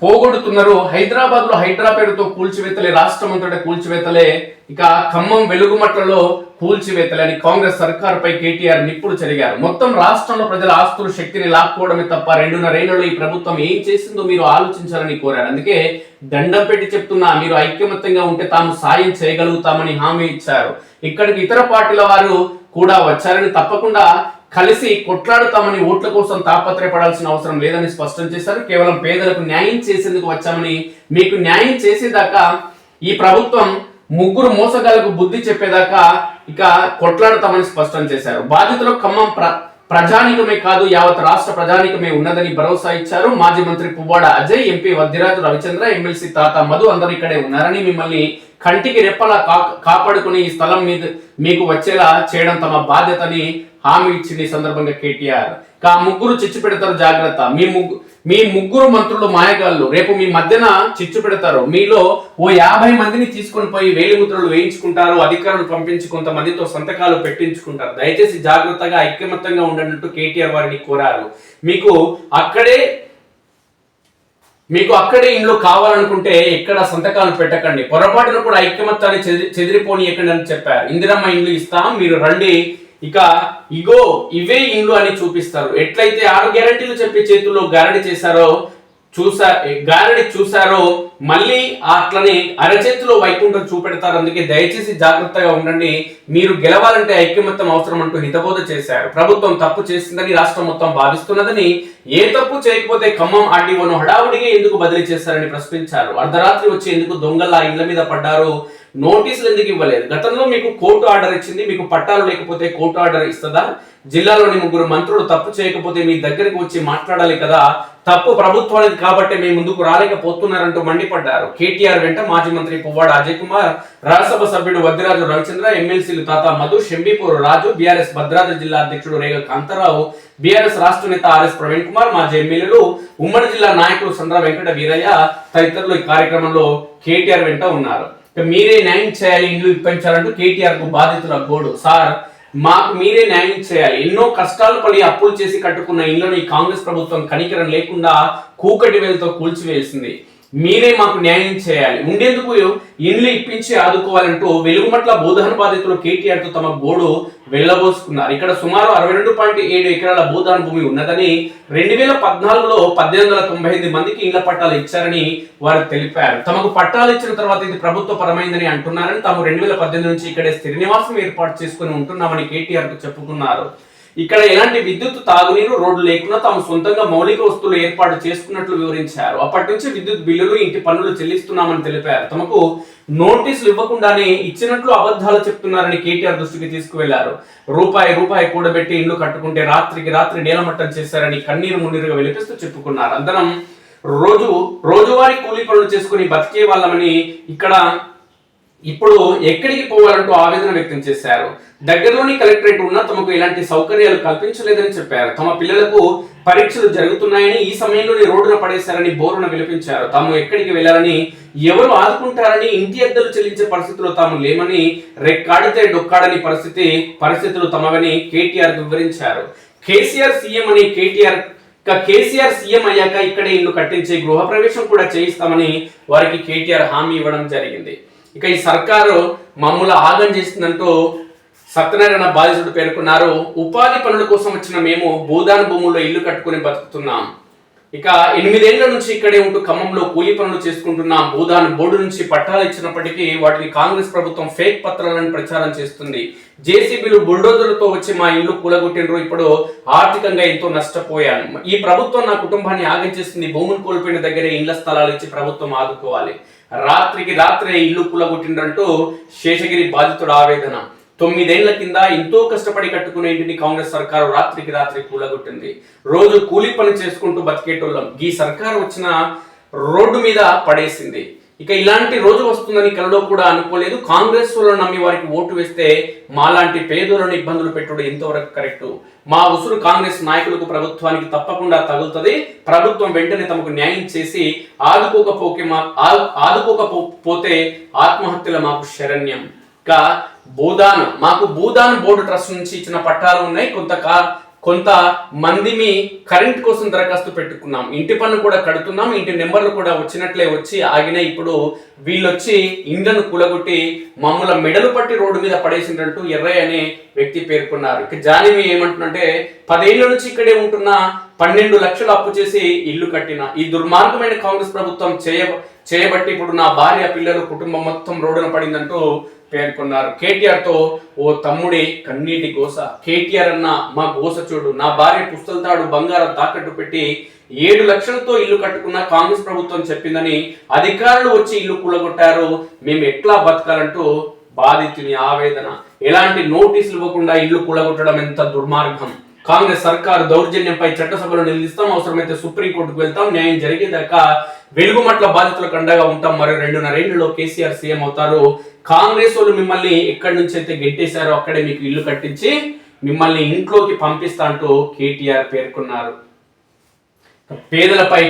పోగొడుతున్నారు. హైదరాబాద్ లో హైడ్రా పేరుతో కూల్చివేతలే, రాష్ట్రమంతటా కూల్చివేతలే, ఇక ఖమ్మం వెలుగుమట్లలో కూల్చివేతలే అని కాంగ్రెస్ సర్కారుపై కేటీఆర్ నిప్పులు చెరిగారు. మొత్తం రాష్ట్రంలో ప్రజల ఆస్తుల శక్తిని లాక్కోవడమే తప్ప 2.5 ఏళ్లలో ఈ ప్రభుత్వం ఏం చేసిందో మీరు ఆలోచించాలని కోరారు. అందుకే దండం పెట్టి చెప్తున్నా, మీరు ఐక్యమత్యంగా ఉంటే తాము సాయం చేయగలుగుతామని హామీ ఇచ్చారు. ఇక్కడికి ఇతర పార్టీల వారు కూడా వచ్చారని, తప్పకుండా కలిసి కొట్లాడుతామని, ఓట్ల కోసం తాపత్రయపడాల్సిన అవసరం లేదని స్పష్టం చేశారు. కేవలం పేదలకు న్యాయం చేసేందుకు వచ్చామని, మీకు న్యాయం చేసేదాకా ఈ ప్రభుత్వం 3 మోసగాళ్లకు బుద్ధి చెప్పేదాకా ఇక కొట్లాడుతామని స్పష్టం చేశారు. బాధితులకు ఖమ్మం ప్రజానికమే కాదు యావత్ రాష్ట్ర ప్రజానికమే ఉన్నదని భరోసా ఇచ్చారు. మాజీ మంత్రి పువ్వాడ అజయ్, ఎంపీ వద్దిరాజు రవిచంద్ర, ఎమ్మెల్సీ తాత మధు అందరూ ఇక్కడే ఉన్నారని, మిమ్మల్ని కంటికి రెప్పలా కాపాడుకుని ఈ స్థలం మీద మీకు వచ్చేలా చేయడం తమ బాధ్యతని హామీ ఇచ్చింది ఈ సందర్భంగా కేటీఆర్. 3 చిచ్చు పెడతారు జాగ్రత్త, మీ 3 మంత్రులు మాయగాళ్ళు, రేపు మీ మధ్యన చిచ్చు పెడతారు. మీలో ఓ 50 మందిని తీసుకొని పోయి వేలిముద్రలు వేయించుకుంటారు, అధికారులు పంపించి కొంతమందితో సంతకాలు పెట్టించుకుంటారు. దయచేసి జాగ్రత్తగా ఐక్యమత్యంగా ఉండనట్టు కేటీఆర్ వారిని కోరారు. మీకు అక్కడే ఇండ్లు కావాలనుకుంటే ఎక్కడ సంతకాలు పెట్టకండి, పొరపాటున కూడా ఐక్యమత్యాన్ని చెదిరిపోనీయకండి అని చెప్పారు. ఇందిరమ్మ ఇండ్లు ఇస్తాం, మీరు రండి, ఇక ఇవే ఇండ్లు అని చూపిస్తారు. ఎట్లయితే 6 గ్యారంటీలు చెప్పి చేతుల్లో గారడి చేశారో చూసారో మళ్ళీ అట్లనే అరచేతిలో వైకుంఠం చూపెడతారు. అందుకే దయచేసి జాగ్రత్తగా ఉండండి. మీరు గెలవాలంటే ఐక్యమత్యం అవసరం అంటూ హితబోధ చేశారు. ప్రభుత్వం తప్పు చేసిందని రాష్ట్రం మొత్తం భావిస్తున్నదని, ఏ తప్పు చేయకపోతే ఖమ్మం ఆర్డీఓను హడావుడిగా ఎందుకు బదిలీ చేశారని ప్రశ్నించారు. అర్ధరాత్రి వచ్చి ఎందుకు దొంగల్లా ఇళ్ల మీద పడ్డారు, నోటీసులు ఎందుకు ఇవ్వలేదు? గతంలో మీకు కోర్టు ఆర్డర్ ఇచ్చింది, మీకు పట్టాలు లేకపోతే కోర్టు ఆర్డర్ ఇస్తుందా? జిల్లాలోని 3 మంత్రులు తప్పు చేయకపోతే మీ దగ్గరికి వచ్చి మాట్లాడాలి కదా. తప్పు ప్రభుత్వానికి కాబట్టి మీ ముందుకు రాలేకపోతున్నారంటూ మండిపడ్డారు. కేటీఆర్ వెంట మాజీ మంత్రి పువ్వాడ అజయ్ కుమార్, రాజ్యసభ సభ్యుడు వద్దిరాజు రవిచంద్ర, ఎమ్మెల్సీలు తాత మధు, షెంబీపూర్ రాజు, బీఆర్ఎస్ భద్రాద్రి జిల్లా అధ్యక్షుడు రేగ కాంతారావు, బీఆర్ఎస్ రాష్ట్ర నేత ఆర్ఎస్ ప్రవీణ్ కుమార్, మాజీ ఎమ్మెల్యేలు, ఉమ్మడి జిల్లా నాయకులు సండ్ర వెంకట వీరయ్య తదితరులు ఈ కార్యక్రమంలో కేటీఆర్ వెంట ఉన్నారు. మీరే న్యాయం చేయాలి, ఇల్లు ఇప్పించాలంటూ కేటీఆర్ కు బాధితుల గోడు. సార్, మాకు మీరే న్యాయం చేయాలి. ఎన్నో కష్టాలు పడి అప్పులు చేసి కట్టుకున్న ఇళ్లను ఈ కాంగ్రెస్ ప్రభుత్వం కనికరం లేకుండా కూకటి వేలతో కూల్చివేసింది. మీరే మాకు న్యాయం చేయాలి, ఉండేందుకు ఇండ్లు ఇప్పించి ఆదుకోవాలంటూ వెలుగుమట్ల భూదాన బాధితులు కేటీఆర్ తో తమ గోడు వెళ్లబోసుకున్నారు. ఇక్కడ సుమారు 62.7 ఎకరాల భూదాన భూమి ఉన్నదని, 2014లో 1898 మందికి ఇళ్ల పట్టాలు ఇచ్చారని వారు తెలిపారు. తమకు పట్టాలు ఇచ్చిన తర్వాత ఇది ప్రభుత్వ పరమైందని అంటున్నారని, తాము 2018 నుంచి ఇక్కడే స్థిర నివాసం ఏర్పాటు చేసుకుని ఉంటున్నామని కేటీఆర్ కు చెప్పుకున్నారు. ఇక్కడ ఎలాంటి విద్యుత్, తాగునీరు, రోడ్లు లేకుండా తాము సొంతంగా మౌలిక వస్తువులు ఏర్పాటు చేసుకున్నట్లు వివరించారు. అప్పటి నుంచి విద్యుత్ బిల్లులు, ఇంటి పన్నులు చెల్లిస్తున్నామని తెలిపారు. తమకు నోటీసులు ఇవ్వకుండానే ఇచ్చినట్లు అబద్ధాలు చెప్తున్నారని కేటీఆర్ దృష్టికి తీసుకువెళ్లారు. రూపాయి కూడబెట్టి ఇల్లు కట్టుకుంటే రాత్రికి రాత్రి నేలమట్టం చేశారని కన్నీరు మున్నీరుగా వెలిపిస్తూ చెప్పుకున్నారు. అందరం రోజువారీ కూలీ పనులు చేసుకుని బతికే వాళ్ళమని, ఇప్పుడు ఎక్కడికి పోవాలంటూ ఆవేదన వ్యక్తం చేశారు. దగ్గరలోని కలెక్టరేట్ ఉన్నా తమకు ఎలాంటి సౌకర్యాలు కల్పించలేదని చెప్పారు. తమ పిల్లలకు పరీక్షలు జరుగుతున్నాయని, ఈ సమయంలోనే రోడ్డున పడేశారని బోరున విలిపించారు. తాము ఎక్కడికి వెళ్లాలని, ఎవరు ఆదుకుంటారని, ఇంటి అద్దెలు చెల్లించే పరిస్థితుల్లో తాము లేమని, రెక్కాడితే డొక్కాడని పరిస్థితులు తమవని కేటీఆర్ వివరించారు. కేసీఆర్ సీఎం అయ్యాక ఇక్కడే ఇల్లు కట్టించి గృహప్రవేశం కూడా చేయిస్తామని వారికి కేటీఆర్ హామీ ఇవ్వడం జరిగింది. ఇక ఈ సర్కారు మమ్మల్ని ఆగం చేస్తుందంటూ సత్యనారాయణ బాధితుడు పేర్కొన్నారు. ఉపాధి పనుల కోసం వచ్చిన మేము భూదాన భూముల్లో ఇల్లు కట్టుకుని బతుకుతున్నాం. ఇక 8 ఏళ్ల నుంచి ఇక్కడే ఉంటూ ఖమ్మంలో కూలీ పనులు చేసుకుంటున్నాం. భూదాన్ బోర్డు నుంచి పట్టాలు ఇచ్చినప్పటికీ వాటిని కాంగ్రెస్ ప్రభుత్వం ఫేక్ పత్రాలను ప్రచారం చేస్తుంది. జేసీబీలు, బుల్డోజర్లతో వచ్చి మా ఇల్లు కూలగొట్టిండ్రు. ఇప్పుడు ఆర్థికంగా ఎంతో నష్టపోయాను. ఈ ప్రభుత్వం నా కుటుంబాన్ని ఆగం చేస్తుంది. భూములు కోల్పోయిన దగ్గరే ఇళ్ల స్థలాలు ఇచ్చి ప్రభుత్వం ఆదుకోవాలి. రాత్రికి రాత్రే ఇల్లు కూలగొట్టిండ్రంటూ శేషగిరి బాధితుడు ఆవేదన. 9 ఏళ్ల కింద ఎంతో కష్టపడి కట్టుకునే ఇంటిని కాంగ్రెస్ సర్కారు రాత్రికి రాత్రి కూలగొట్టింది. రోజు కూలీ పని చేసుకుంటూ బతికేటోళ్ళం ఈ సర్కారు వచ్చిన రోడ్డు మీద పడేసింది. ఇక ఇలాంటి రోజు వస్తుందని కలలో కూడా అనుకోలేదు. కాంగ్రెస్ వాళ్ళని నమ్మి వారికి ఓటు వేస్తే మాలాంటి పేదలను ఇబ్బందులు పెట్టుడు ఎంతవరకు కరెక్టు? మా ఉసురు కాంగ్రెస్ నాయకులకు, ప్రభుత్వానికి తప్పకుండా తగులుతుంది. ప్రభుత్వం వెంటనే తమకు న్యాయం చేసి ఆదుకోకపోతే ఆత్మహత్యల మాకు శరణ్యం. ఇంకా మాకు భూదాన్ బోర్డు ట్రస్ట్ నుంచి ఇచ్చిన పట్టాలు ఉన్నాయి. కొంత మందిమి కరెంట్ కోసం దరఖాస్తు పెట్టుకున్నాం. ఇంటి పన్ను కూడా కడుతున్నాం. ఇంటి నెంబర్లు కూడా వచ్చినట్లే వచ్చి ఆగినాయి. ఇప్పుడు వీళ్ళొచ్చి ఇండ్లను కూలగొట్టి మమ్మల్ని మెడలు పట్టి రోడ్డు మీద పడేసిందంటూ ఎర్రయ్య అనే వ్యక్తి పేర్కొన్నారు. ఇక జానివి ఏమంటున్నంటే 10 ఏళ్ల నుంచి ఇక్కడే ఉంటున్న 12 లక్షలు అప్పు చేసి ఇల్లు కట్టిన ఈ దుర్మార్గమైన కాంగ్రెస్ ప్రభుత్వం చేయబట్టి ఇప్పుడు నా భార్య, పిల్లలు, కుటుంబం మొత్తం రోడ్డున పడిందంటూ పేర్కొన్నారు. కేటీఆర్ తో ఓ తమ్ముడి కన్నీటి గోస. కేటీఆర్ అన్న మా గోస చూడు, నా భార్య పుస్తలతాడు బంగారం తాకట్టు పెట్టి 7 లక్షలతో ఇల్లు కట్టుకున్న కాంగ్రెస్ ప్రభుత్వం చెప్పిందని అధికారులు వచ్చి ఇల్లు కూలగొట్టారు. మేము ఎట్లా బతకాలంటూ బాధితుని ఆవేదన. ఎలాంటి నోటీసులు ఇవ్వకుండా ఇల్లు కూలగొట్టడం ఎంత దుర్మార్గం. కాంగ్రెస్ సర్కారు దౌర్జన్యంపై చట్టసభలో నిలదీస్తాం. అవసరమైతే సుప్రీంకోర్టుకు వెళ్తాం. న్యాయం జరిగేదాకా వెలుగుమట్ల బాధితులకు అండగా ఉంటాం. మరో 2.5 ఏళ్లలో కేసీఆర్ సీఎం అవుతారు. కాంగ్రెస్ వాళ్ళు మిమ్మల్ని ఎక్కడి నుంచి అయితే గెట్టేశారో అక్కడే మీకు ఇల్లు కట్టించి మిమ్మల్ని ఇంట్లోకి పంపిస్తా అంటూ కేటీఆర్ పేర్కొన్నారు. పేదలపై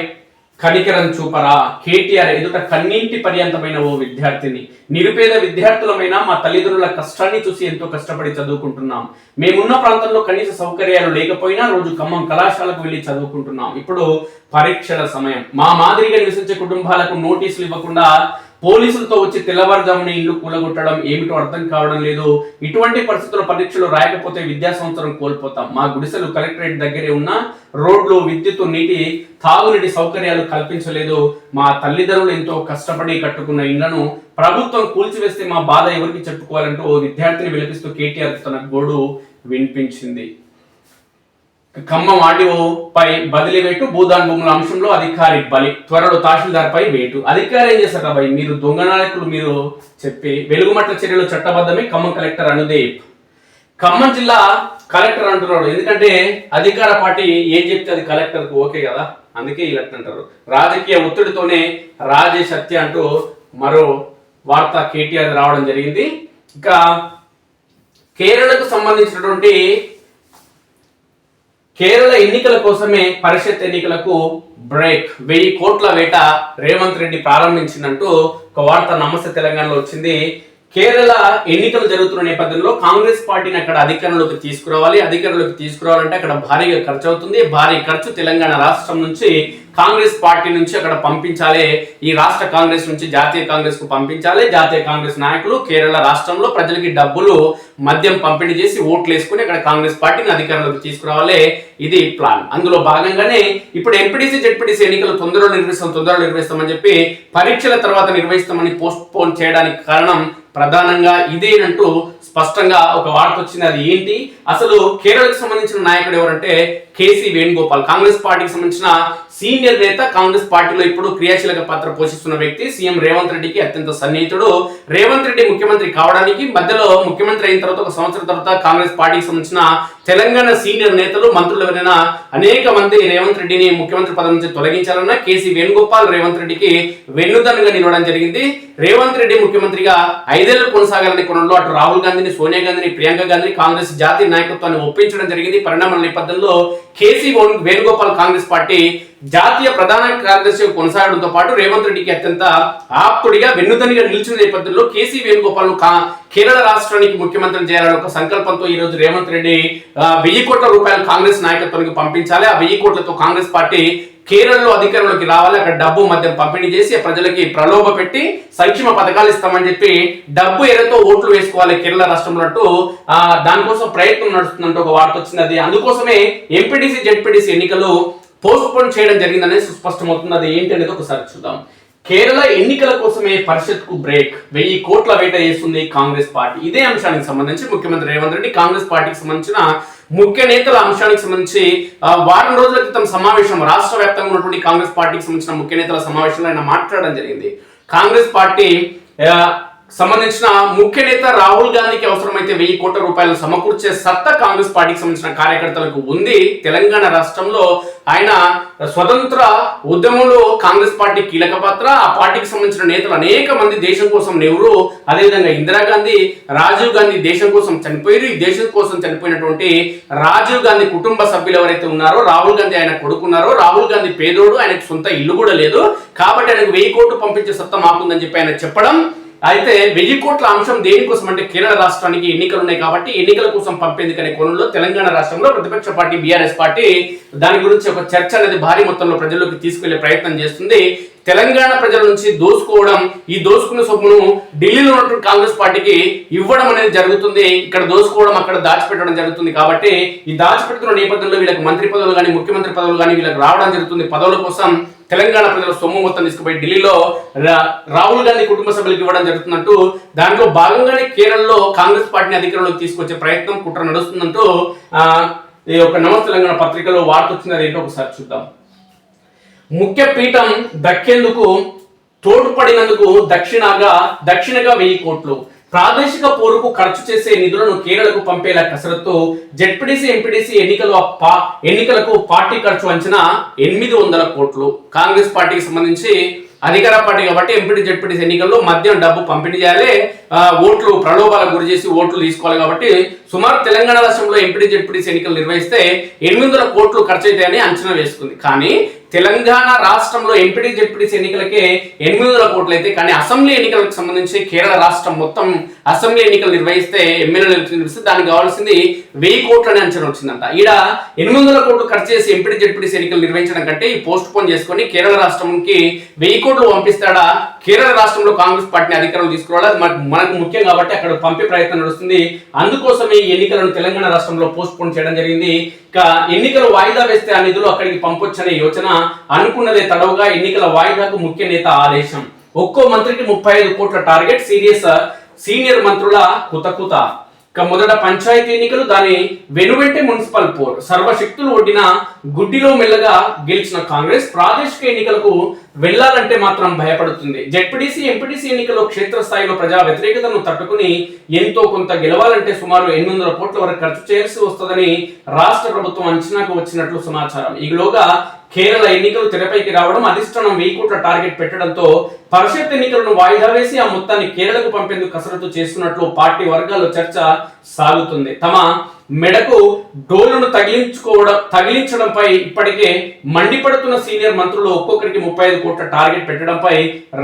కనికరం చూపరా? కేటీఆర్ ఎదుట కన్నీంటి పర్యంతమైన ఓ విద్యార్థిని. నిరుపేద విద్యార్థులమైన మా తల్లిదండ్రుల కష్టాన్ని చూసి ఎంతో కష్టపడి చదువుకుంటున్నాం. మేమున్న ప్రాంతంలో కనీస సౌకర్యాలు లేకపోయినా రోజు ఖమ్మం కళాశాలకు వెళ్లి చదువుకుంటున్నాం. ఇప్పుడు పరీక్షల సమయం. మా మాదిరిగా నివసించే కుటుంబాలకు నోటీసులు ఇవ్వకుండా పోలీసులతో వచ్చి తెల్లవారుజామున ఇల్లు కూలగొట్టడం ఏమిటో అర్థం కావడం లేదు. ఇటువంటి పరిస్థితుల్లో పరీక్షలు రాయకపోతే విద్యా సంవత్సరం కోల్పోతాం. మా గుడిసెలు కలెక్టరేట్ దగ్గరే ఉన్న రోడ్లు, విద్యుత్, నీటి, తాగునీటి సౌకర్యాలు కల్పించలేదు. మా తల్లిదండ్రులు ఎంతో కష్టపడి కట్టుకున్న ఇళ్లను ప్రభుత్వం కూల్చివేస్తే మా బాధ ఎవరికి చెప్పుకోవాలంటూ ఓ విద్యార్థిని విలపిస్తూ కేటీఆర్ తన గోడు వినిపించింది. ఖమ్మం ఆర్డీఓ పై బదిలీ వేటు, భూదాన్ భూముల అంశంలో అధికారి బలి, త్వరలో తహసీల్దార్ పై వేటు. అధికారి ఏం చేశారు అబ్బాయి, మీరు దొంగ నాయకులు మీరు చెప్పి వెలుగుమట్ల చర్యలు చట్టబద్ధమే. ఖమ్మం కలెక్టర్ అనుదేవ్. ఖమ్మం జిల్లా కలెక్టర్ అంటున్నాడు, ఎందుకంటే అధికార పార్టీ ఏం చెప్తే అది కలెక్టర్ కు ఓకే కదా, అందుకే ఇలా అంటారు. రాజకీయ ఒత్తిడితోనే రాజేష్ హత్య అంటూ మరో వార్త కేటీఆర్ రావడం జరిగింది. ఇక కేరళకు సంబంధించినటువంటి కేరళ ఎన్నికల కోసమే పరిషత్ ఎన్నికలకు బ్రేక్, 1000 కోట్ల వేట రేవంత్ రెడ్డి ప్రారంభించినట్టు ఒక వార్త నమస్తే తెలంగాణలో వచ్చింది. కేరళ ఎన్నికలు జరుగుతున్న నేపథ్యంలో కాంగ్రెస్ పార్టీని అక్కడ అధికారంలోకి తీసుకురావాలంటే అక్కడ భారీగా ఖర్చు అవుతుంది. భారీ ఖర్చు తెలంగాణ రాష్ట్రం నుంచి కాంగ్రెస్ పార్టీ నుంచి అక్కడ పంపించాలి. ఈ రాష్ట్ర కాంగ్రెస్ నుంచి జాతీయ కాంగ్రెస్ కు పంపించాలి. జాతీయ కాంగ్రెస్ నాయకులు కేరళ రాష్ట్రంలో ప్రజలకి డబ్బులు, మద్యం పంపిణీ చేసి ఓట్లు వేసుకుని అక్కడ కాంగ్రెస్ పార్టీని అధికారంలోకి తీసుకురావాలి. ఇది ప్లాన్. అందులో భాగంగానే ఇప్పుడు ఎంపీటీసీ, జెడ్పీటీసీ ఎన్నికలు తొందరలో నిర్వహిస్తామని చెప్పి పరీక్షల తర్వాత నిర్వహిస్తామని పోస్ట్ పోన్ చేయడానికి కారణం ప్రధానంగా ఇదేనంటూ స్పష్టంగా ఒక వార్త వచ్చింది. అది ఏంటి, అసలు కేరళకు సంబంధించిన నాయకుడు ఎవరంటే కేసీ వేణుగోపాల్, కాంగ్రెస్ పార్టీకి సంబంధించిన సీనియర్ నేత, కాంగ్రెస్ పార్టీలో ఇప్పుడు క్రియాశీలక పాత్ర పోషిస్తున్న వ్యక్తి, సీఎం రేవంత్ రెడ్డికి అత్యంత సన్నిహితుడు. రేవంత్ రెడ్డి ముఖ్యమంత్రి కావడానికి మధ్యలో ముఖ్యమంత్రి అయిన తర్వాత ఒక సంవత్సరం తర్వాత కాంగ్రెస్ పార్టీకి సంబంధించిన తెలంగాణ సీనియర్ నేతలు, మంత్రులు ఎవరైనా అనేక మంది రేవంత్ రెడ్డిని ముఖ్యమంత్రి పదవి నుంచి తొలగించాలన్నా కేసీ వేణుగోపాల్ రేవంత్ రెడ్డికి వెన్నుదన్నుగా నిలవడం జరిగింది. రేవంత్ రెడ్డి ముఖ్యమంత్రిగా 5 ఏళ్లు కొనసాగాలని కోణంలో అటు రాహుల్ గాంధీని, సోనియా గాంధీని, ప్రియాంక గాంధీని కాంగ్రెస్ జాతీయ నాయకత్వాన్ని ఒప్పించడం జరిగింది. పరిణామాల నేపథ్యంలో కేసీ వేణుగోపాల్ కాంగ్రెస్ పార్టీ జాతీయ ప్రధాన కార్యదర్శి కొనసాగడంతో పాటు రేవంత్ రెడ్డికి అత్యంత ఆప్తుడిగా, వెన్నుదన్నుగా నిలిచిన నేపథ్యంలో కేసీ వేణుగోపాల్ కేరళ రాష్ట్రానికి ముఖ్యమంత్రిని చేయాలని ఒక సంకల్పంతో ఈ రోజు రేవంత్ రెడ్డి 1000 కోట్ల రూపాయలు కాంగ్రెస్ నాయకత్వానికి పంపించాలి. ఆ 1000 కోట్లతో కాంగ్రెస్ పార్టీ కేరళలో అధికారంలోకి రావాలి. అక్కడ డబ్బు, మద్యం పంపిణీ చేసి ప్రజలకి ప్రలోభ పెట్టి సంక్షేమ పథకాలు ఇస్తామని చెప్పి డబ్బు ఎరతో ఓట్లు వేసుకోవాలి కేరళ రాష్ట్రంలో అంటూ దానికోసం ప్రయత్నం నడుస్తుందంటూ ఒక వార్త వచ్చింది. అది అందుకోసమే ఎంపీటీసీ, జెడ్పీటీసీ ఎన్నికలు పోస్ట్ పోన్ చేయడం జరిగిందనేది స్పష్టమవుతుంది. అది ఏంటి అనేది ఒకసారి చూద్దాం. కేరళ ఎన్నికల కోసమే పరిషత్ కు బ్రేక్, 1000 కోట్ల వేట వేస్తుంది కాంగ్రెస్ పార్టీ. ఇదే అంశానికి సంబంధించి ముఖ్యమంత్రి రేవంత్ రెడ్డి కాంగ్రెస్ పార్టీకి సంబంధించిన ముఖ్య నేతల అంశానికి సంబంధించి వారం రోజుల క్రితం సమావేశం, రాష్ట్ర వ్యాప్తంగా ఉన్నటువంటి కాంగ్రెస్ పార్టీకి సంబంధించిన ముఖ్య నేతల సమావేశంలో ఆయన మాట్లాడడం జరిగింది. కాంగ్రెస్ పార్టీ సంబంధించిన ముఖ్య నేత రాహుల్ గాంధీకి అవసరమైతే 1000 కోట్ల రూపాయలు సమకూర్చే సత్తా కాంగ్రెస్ పార్టీకి సంబంధించిన కార్యకర్తలకు ఉంది. తెలంగాణ రాష్ట్రంలో ఆయన స్వతంత్ర ఉద్యమంలో కాంగ్రెస్ పార్టీ కీలక పాత్ర. ఆ పార్టీకి సంబంధించిన నేతలు అనేక మంది దేశం కోసం, నెహ్రూ, అదేవిధంగా ఇందిరాగాంధీ, రాజీవ్ గాంధీ దేశం కోసం చనిపోయారు. ఈ దేశం కోసం చనిపోయినటువంటి రాజీవ్ గాంధీ కుటుంబ సభ్యులు ఎవరైతే ఉన్నారో, రాహుల్ గాంధీ ఆయన కొడుకున్నారో, రాహుల్ గాంధీ పేదోడు, ఆయనకు సొంత ఇల్లు కూడా లేదు, కాబట్టి ఆయనకు 1000 కోట్లు పంపించే సత్తా మాకుందని చెప్పి ఆయన చెప్పడం. అయితే 1000 కోట్ల అంశం దేనికోసం అంటే కేరళ రాష్ట్రానికి ఎన్నికలు ఉన్నాయి కాబట్టి ఎన్నికల కోసం పంపేందుకనే కోణంలో తెలంగాణ రాష్ట్రంలో ప్రతిపక్ష పార్టీ బీఆర్ఎస్ పార్టీ దాని గురించి ఒక చర్చ అనేది భారీ మొత్తంలో ప్రజల్లోకి తీసుకెళ్లే ప్రయత్నం చేస్తుంది. తెలంగాణ ప్రజల నుంచి దోసుకోవడం, ఈ దోసుకున్న సొమ్మును ఢిల్లీలో ఉన్నటువంటి కాంగ్రెస్ పార్టీకి ఇవ్వడం అనేది జరుగుతుంది. ఇక్కడ దోసుకోవడం, అక్కడ దాచిపెట్టడం జరుగుతుంది. కాబట్టి ఈ దాచిపెడుతున్న నేపథ్యంలో వీళ్ళకి మంత్రి పదవులు కానీ, ముఖ్యమంత్రి పదవులు కానీ వీళ్ళకి రావడం జరుగుతుంది. పదవుల కోసం తెలంగాణ ప్రజల సొమ్ము మొత్తం తీసుకుపోయి ఢిల్లీలో రాహుల్ గాంధీ కుటుంబ సభ్యులకు ఇవ్వడం జరుగుతుందంటూ, దాంట్లో భాగంగానే కేరళలో కాంగ్రెస్ పార్టీని అధికారంలోకి తీసుకొచ్చే ప్రయత్నం, కుట్ర నడుస్తుందంటూ ఈ యొక్క నమస్తే తెలంగాణ పత్రికలో వార్త వచ్చింది. అదేంటో ఒకసారి చూద్దాం. ముఖ్య పీఠం దక్కేందుకు తోడ్పడినందుకు దక్షిణగా 1000 కోట్లు, ప్రాదేశిక పోరుకు ఖర్చు చేసే నిధులను కేరళకు పంపేలా కసరత్తు. జెడ్పీటీసీ, ఎంపీటీసీ ఎన్నికలకు పార్టీ ఖర్చు అంచనా 800 కోట్లు. కాంగ్రెస్ పార్టీకి సంబంధించి అధికార పార్టీ కాబట్టి ఎంపీటీ, జెడ్పీటీసీ ఎన్నికల్లో మద్యం, డబ్బు పంపిణీ చేయాలి, ఓట్లు ప్రలోభాలకు గురి చేసి ఓట్లు తీసుకోవాలి. కాబట్టి సుమారు తెలంగాణ రాష్ట్రంలో ఎంపీటీ, జెడ్పీటీసీ ఎన్నికలు నిర్వహిస్తే 800 కోట్లు ఖర్చు అవుతాయని అంచనా వేసుకుంది. కానీ తెలంగాణ రాష్ట్రంలో ఎంపీటీ, జెడ్పీటీసీ ఎన్నికలకే 800 కోట్లు అయితే, కానీ అసెంబ్లీ ఎన్నికలకు సంబంధించి కేరళ రాష్ట్రం మొత్తం అసెంబ్లీ ఎన్నికలు నిర్వహిస్తే, ఎమ్మెల్యేలు నిర్వహిస్తే దానికి కావాల్సింది 1000 కోట్లని అంచనా వచ్చిందంట. ఈడ 800 కోట్లు ఖర్చు చేసి ఎంపీటీ, జెడ్పీటీసీ ఎన్నికలు నిర్వహించడం కంటే ఈ పోస్ట్ పోన్ చేసుకొని కేరళ రాష్ట్రంకి 1000 కోట్లు పంపిస్తాడా కేరళ రాష్ట్రంలో కాంగ్రెస్ పార్టీని అధికారంలో తీసుకురావాలి. అది మనకు ముఖ్యం కాబట్టి అక్కడ పంపే ప్రయత్నం నడుస్తుంది. అందుకోసమే ఈ ఎన్నికలను తెలంగాణ రాష్ట్రంలో పోస్ట్ పోన్ చేయడం జరిగింది. ఇక ఎన్నికలు వాయిదా వేస్తే ఆ నిధులు అక్కడికి పంపొచ్చనే యోచన. అనుకున్నదే తడవుగా ఎన్నికల వాయిదాకు ముఖ్య నేత ఆదేశం. ఒక్కో మంత్రికి 35 కోట్ల టార్గెట్. సీనియర్ మంత్రుల కుతకుత. మొదట పంచాయతీ ఎన్నికలు, దాని వెనువెంటే మున్సిపల్ పోర్. సర్వశక్తులు ఒడ్డిన గుడ్డిలో మెల్లగా గెలిచిన కాంగ్రెస్ ప్రాదేశిక ఎన్నికలకు వెళ్లాలంటే మాత్రం భయపడుతుంది. జెడ్పీటీసీ ఎంపీటీసీ ఎన్నికల్లో క్షేత్రస్థాయిలో ప్రజా వ్యతిరేకతను తట్టుకుని ఎంతో కొంత గెలవాలంటే సుమారు 800 కోట్ల వరకు ఖర్చు చేయాల్సి వస్తుందని రాష్ట్ర ప్రభుత్వం అంచనాకు వచ్చినట్లు సమాచారం. ఈలోగా కేరళ ఎన్నికలు తెరపైకి రావడం, అధిష్టానం 1000 కోట్ల టార్గెట్ పెట్టడంతో పరిషత్ ఎన్నికలను వాయిదా వేసి ఆ మొత్తాన్ని కేరళకు పంపేందుకు కసరత్తు చేస్తున్నట్లు పార్టీ వర్గాల్లో చర్చ సాగుతుంది. తమ మెడకు డోలును తగిలించడంపై ఇప్పటికే మండిపడుతున్న సీనియర్ మంత్రులు ఒక్కొక్కరికి 35 కోట్ల టార్గెట్ పెట్టడంపై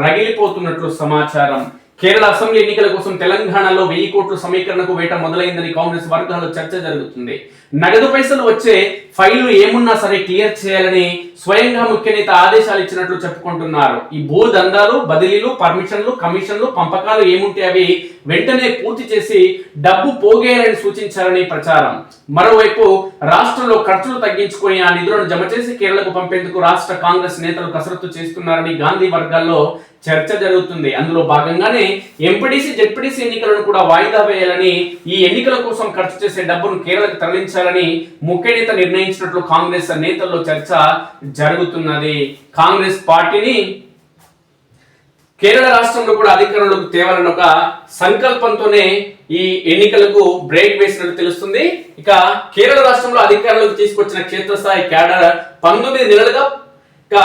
రగిలిపోతున్నట్లు సమాచారం. కేరళ అసెంబ్లీ ఎన్నికల కోసం తెలంగాణలో 1000 కోట్ల సమీకరణకు వేట మొదలైందని కాంగ్రెస్ వర్గాల్లో చర్చ జరుగుతుంది. నగదు పైసలు వచ్చే ఫైళ్లు ఏమున్నా సరే క్లియర్ చేయాలని స్వయంగా ముఖ్య నేత ఆదేశాలు ఇచ్చినట్లు చెప్పుకుంటున్నారు. ఈ భూ దందాలు, బదిలీలు, పర్మిషన్లు, కమిషన్లు, పంపకాలు ఏముంటే అవి వెంటనే పూర్తి చేసి డబ్బు పోగేయాలని సూచించారని ప్రచారం. మరోవైపు రాష్ట్రంలో ఖర్చులు తగ్గించుకొని ఆ నిధులను జమ చేసి కేరళకు పంపేందుకు రాష్ట్ర కాంగ్రెస్ నేతలు కసరత్తు చేస్తున్నారని గాంధీ వర్గాల్లో చర్చ జరుగుతుంది. అందులో భాగంగానే ఎంపీటీసీ జెడ్పీటీసీ ఎన్నికలను కూడా వాయిదా వేయాలని, ఈ ఎన్నికల కోసం ఖర్చు చేసే డబ్బును కేరళకు తరలించాలని ముఖ్య నేత నిర్ణయించినట్లు కాంగ్రెస్ నేతల్లో చర్చ జరుగుతున్నది. కాంగ్రెస్ పార్టీని కేరళ రాష్ట్రంలో కూడా అధికారంలోకి తేవాలన్న ఒక సంకల్పంతోనే ఈ ఎన్నికలకు బ్రేక్ వేసినట్టు తెలుస్తుంది. ఇక కేరళ రాష్ట్రంలో అధికారంలోకి తీసుకొచ్చిన క్షేత్రస్థాయి క్యాడర్ 19 నెలలుగా, ఇక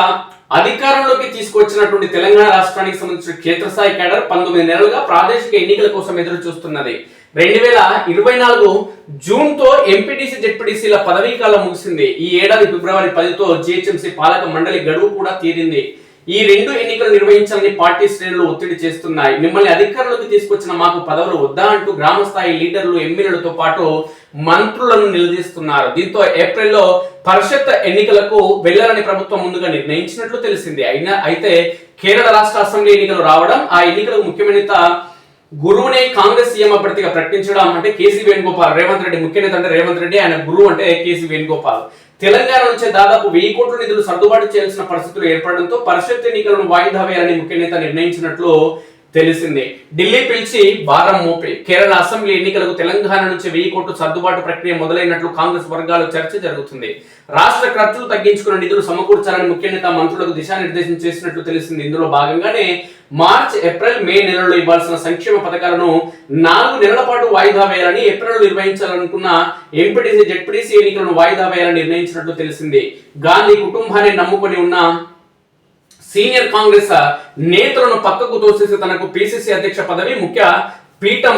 అధికారంలోకి తీసుకొచ్చినటువంటి తెలంగాణ రాష్ట్రానికి సంబంధించిన క్షేత్రస్థాయి కేడర్ 19 నెలలుగా ప్రాదేశిక ఎన్నికల కోసం ఎదురు చూస్తున్నది. 2024 జూన్ తో ఎంపీటీసీ జెడ్పీటీసీల పదవీ కాలం ముగిసింది. ఈ ఏడాది ఫిబ్రవరి 10తో జీహెచ్ఎంసీ పాలక మండలి గడువు కూడా తీరింది. ఈ 2 ఎన్నికలు నిర్వహించాలని పార్టీ శ్రేణులు ఒత్తిడి చేస్తున్నాయి. మిమ్మల్ని అధికారంలోకి తీసుకొచ్చిన మాకు పదవులు వద్దా అంటూ గ్రామ స్థాయి లీడర్లు, ఎమ్మెల్యేలతో పాటు మంత్రులను నిలదీస్తున్నారు. దీంతో ఏప్రిల్లో పరిషత్ ఎన్నికలకు వెళ్లాలని ప్రభుత్వం ముందుగా నిర్ణయించినట్లు తెలిసింది. అయితే కేరళ రాష్ట్ర అసెంబ్లీ ఎన్నికలు రావడం, ఆ ఎన్నికలకు ముఖ్యమైన గురువునే కాంగ్రెస్ సీఎం అభ్యర్థిగా ప్రకటించడం అంటే కేసీ వేణుగోపాల్. రేవంత్ రెడ్డి ముఖ్య నేత అంటే రేవంత్ రెడ్డి, ఆయన గురువు అంటే కేసీ వేణుగోపాల్. తెలంగాణ నుంచి దాదాపు 1000 కోట్ల నిధులు సర్దుబాటు చేయాల్సిన పరిస్థితులు ఏర్పడడంతో పరిషత్ ఎన్నికలను వాయిదా వేయాలని ముఖ్య నేత నిర్ణయించినట్లు తెలిసింది. ఢిల్లీ పిలిచి భారం మోపే కేరళ అసెంబ్లీ ఎన్నికలకు తెలంగాణ నుంచి 1000 కోట్ల సర్దుబాటు ప్రక్రియ మొదలైనట్లు కాంగ్రెస్ వర్గాల్లో చర్చ జరుగుతుంది. రాష్ట్ర ఖర్చులు తగ్గించుకున్న నిధులు సమకూర్చాలని ముఖ్య నేత మంత్రులకు దిశానిర్దేశం చేసినట్లు తెలిసింది. ఇందులో భాగంగానే మార్చ్, ఏప్రిల్, మే నెలల్లో ఇవ్వాల్సిన సంక్షేమ పథకాలను 4 నెలల పాటు వాయిదా వేయాలని, ఏప్రిల్ నిర్వహించాలనుకున్న ఎంపీటీసీ జెడ్పీటీసీ ఎన్నికలను వాయిదా వేయాలని నిర్ణయించినట్లు తెలిసింది. గాంధీ కుటుంబాన్ని నమ్ముకొని ఉన్న సీనియర్ కాంగ్రెస్ నేతలను పక్కకు తోసేసి తనకు పిసిసి అధ్యక్ష పదవి, ముఖ్య పీఠం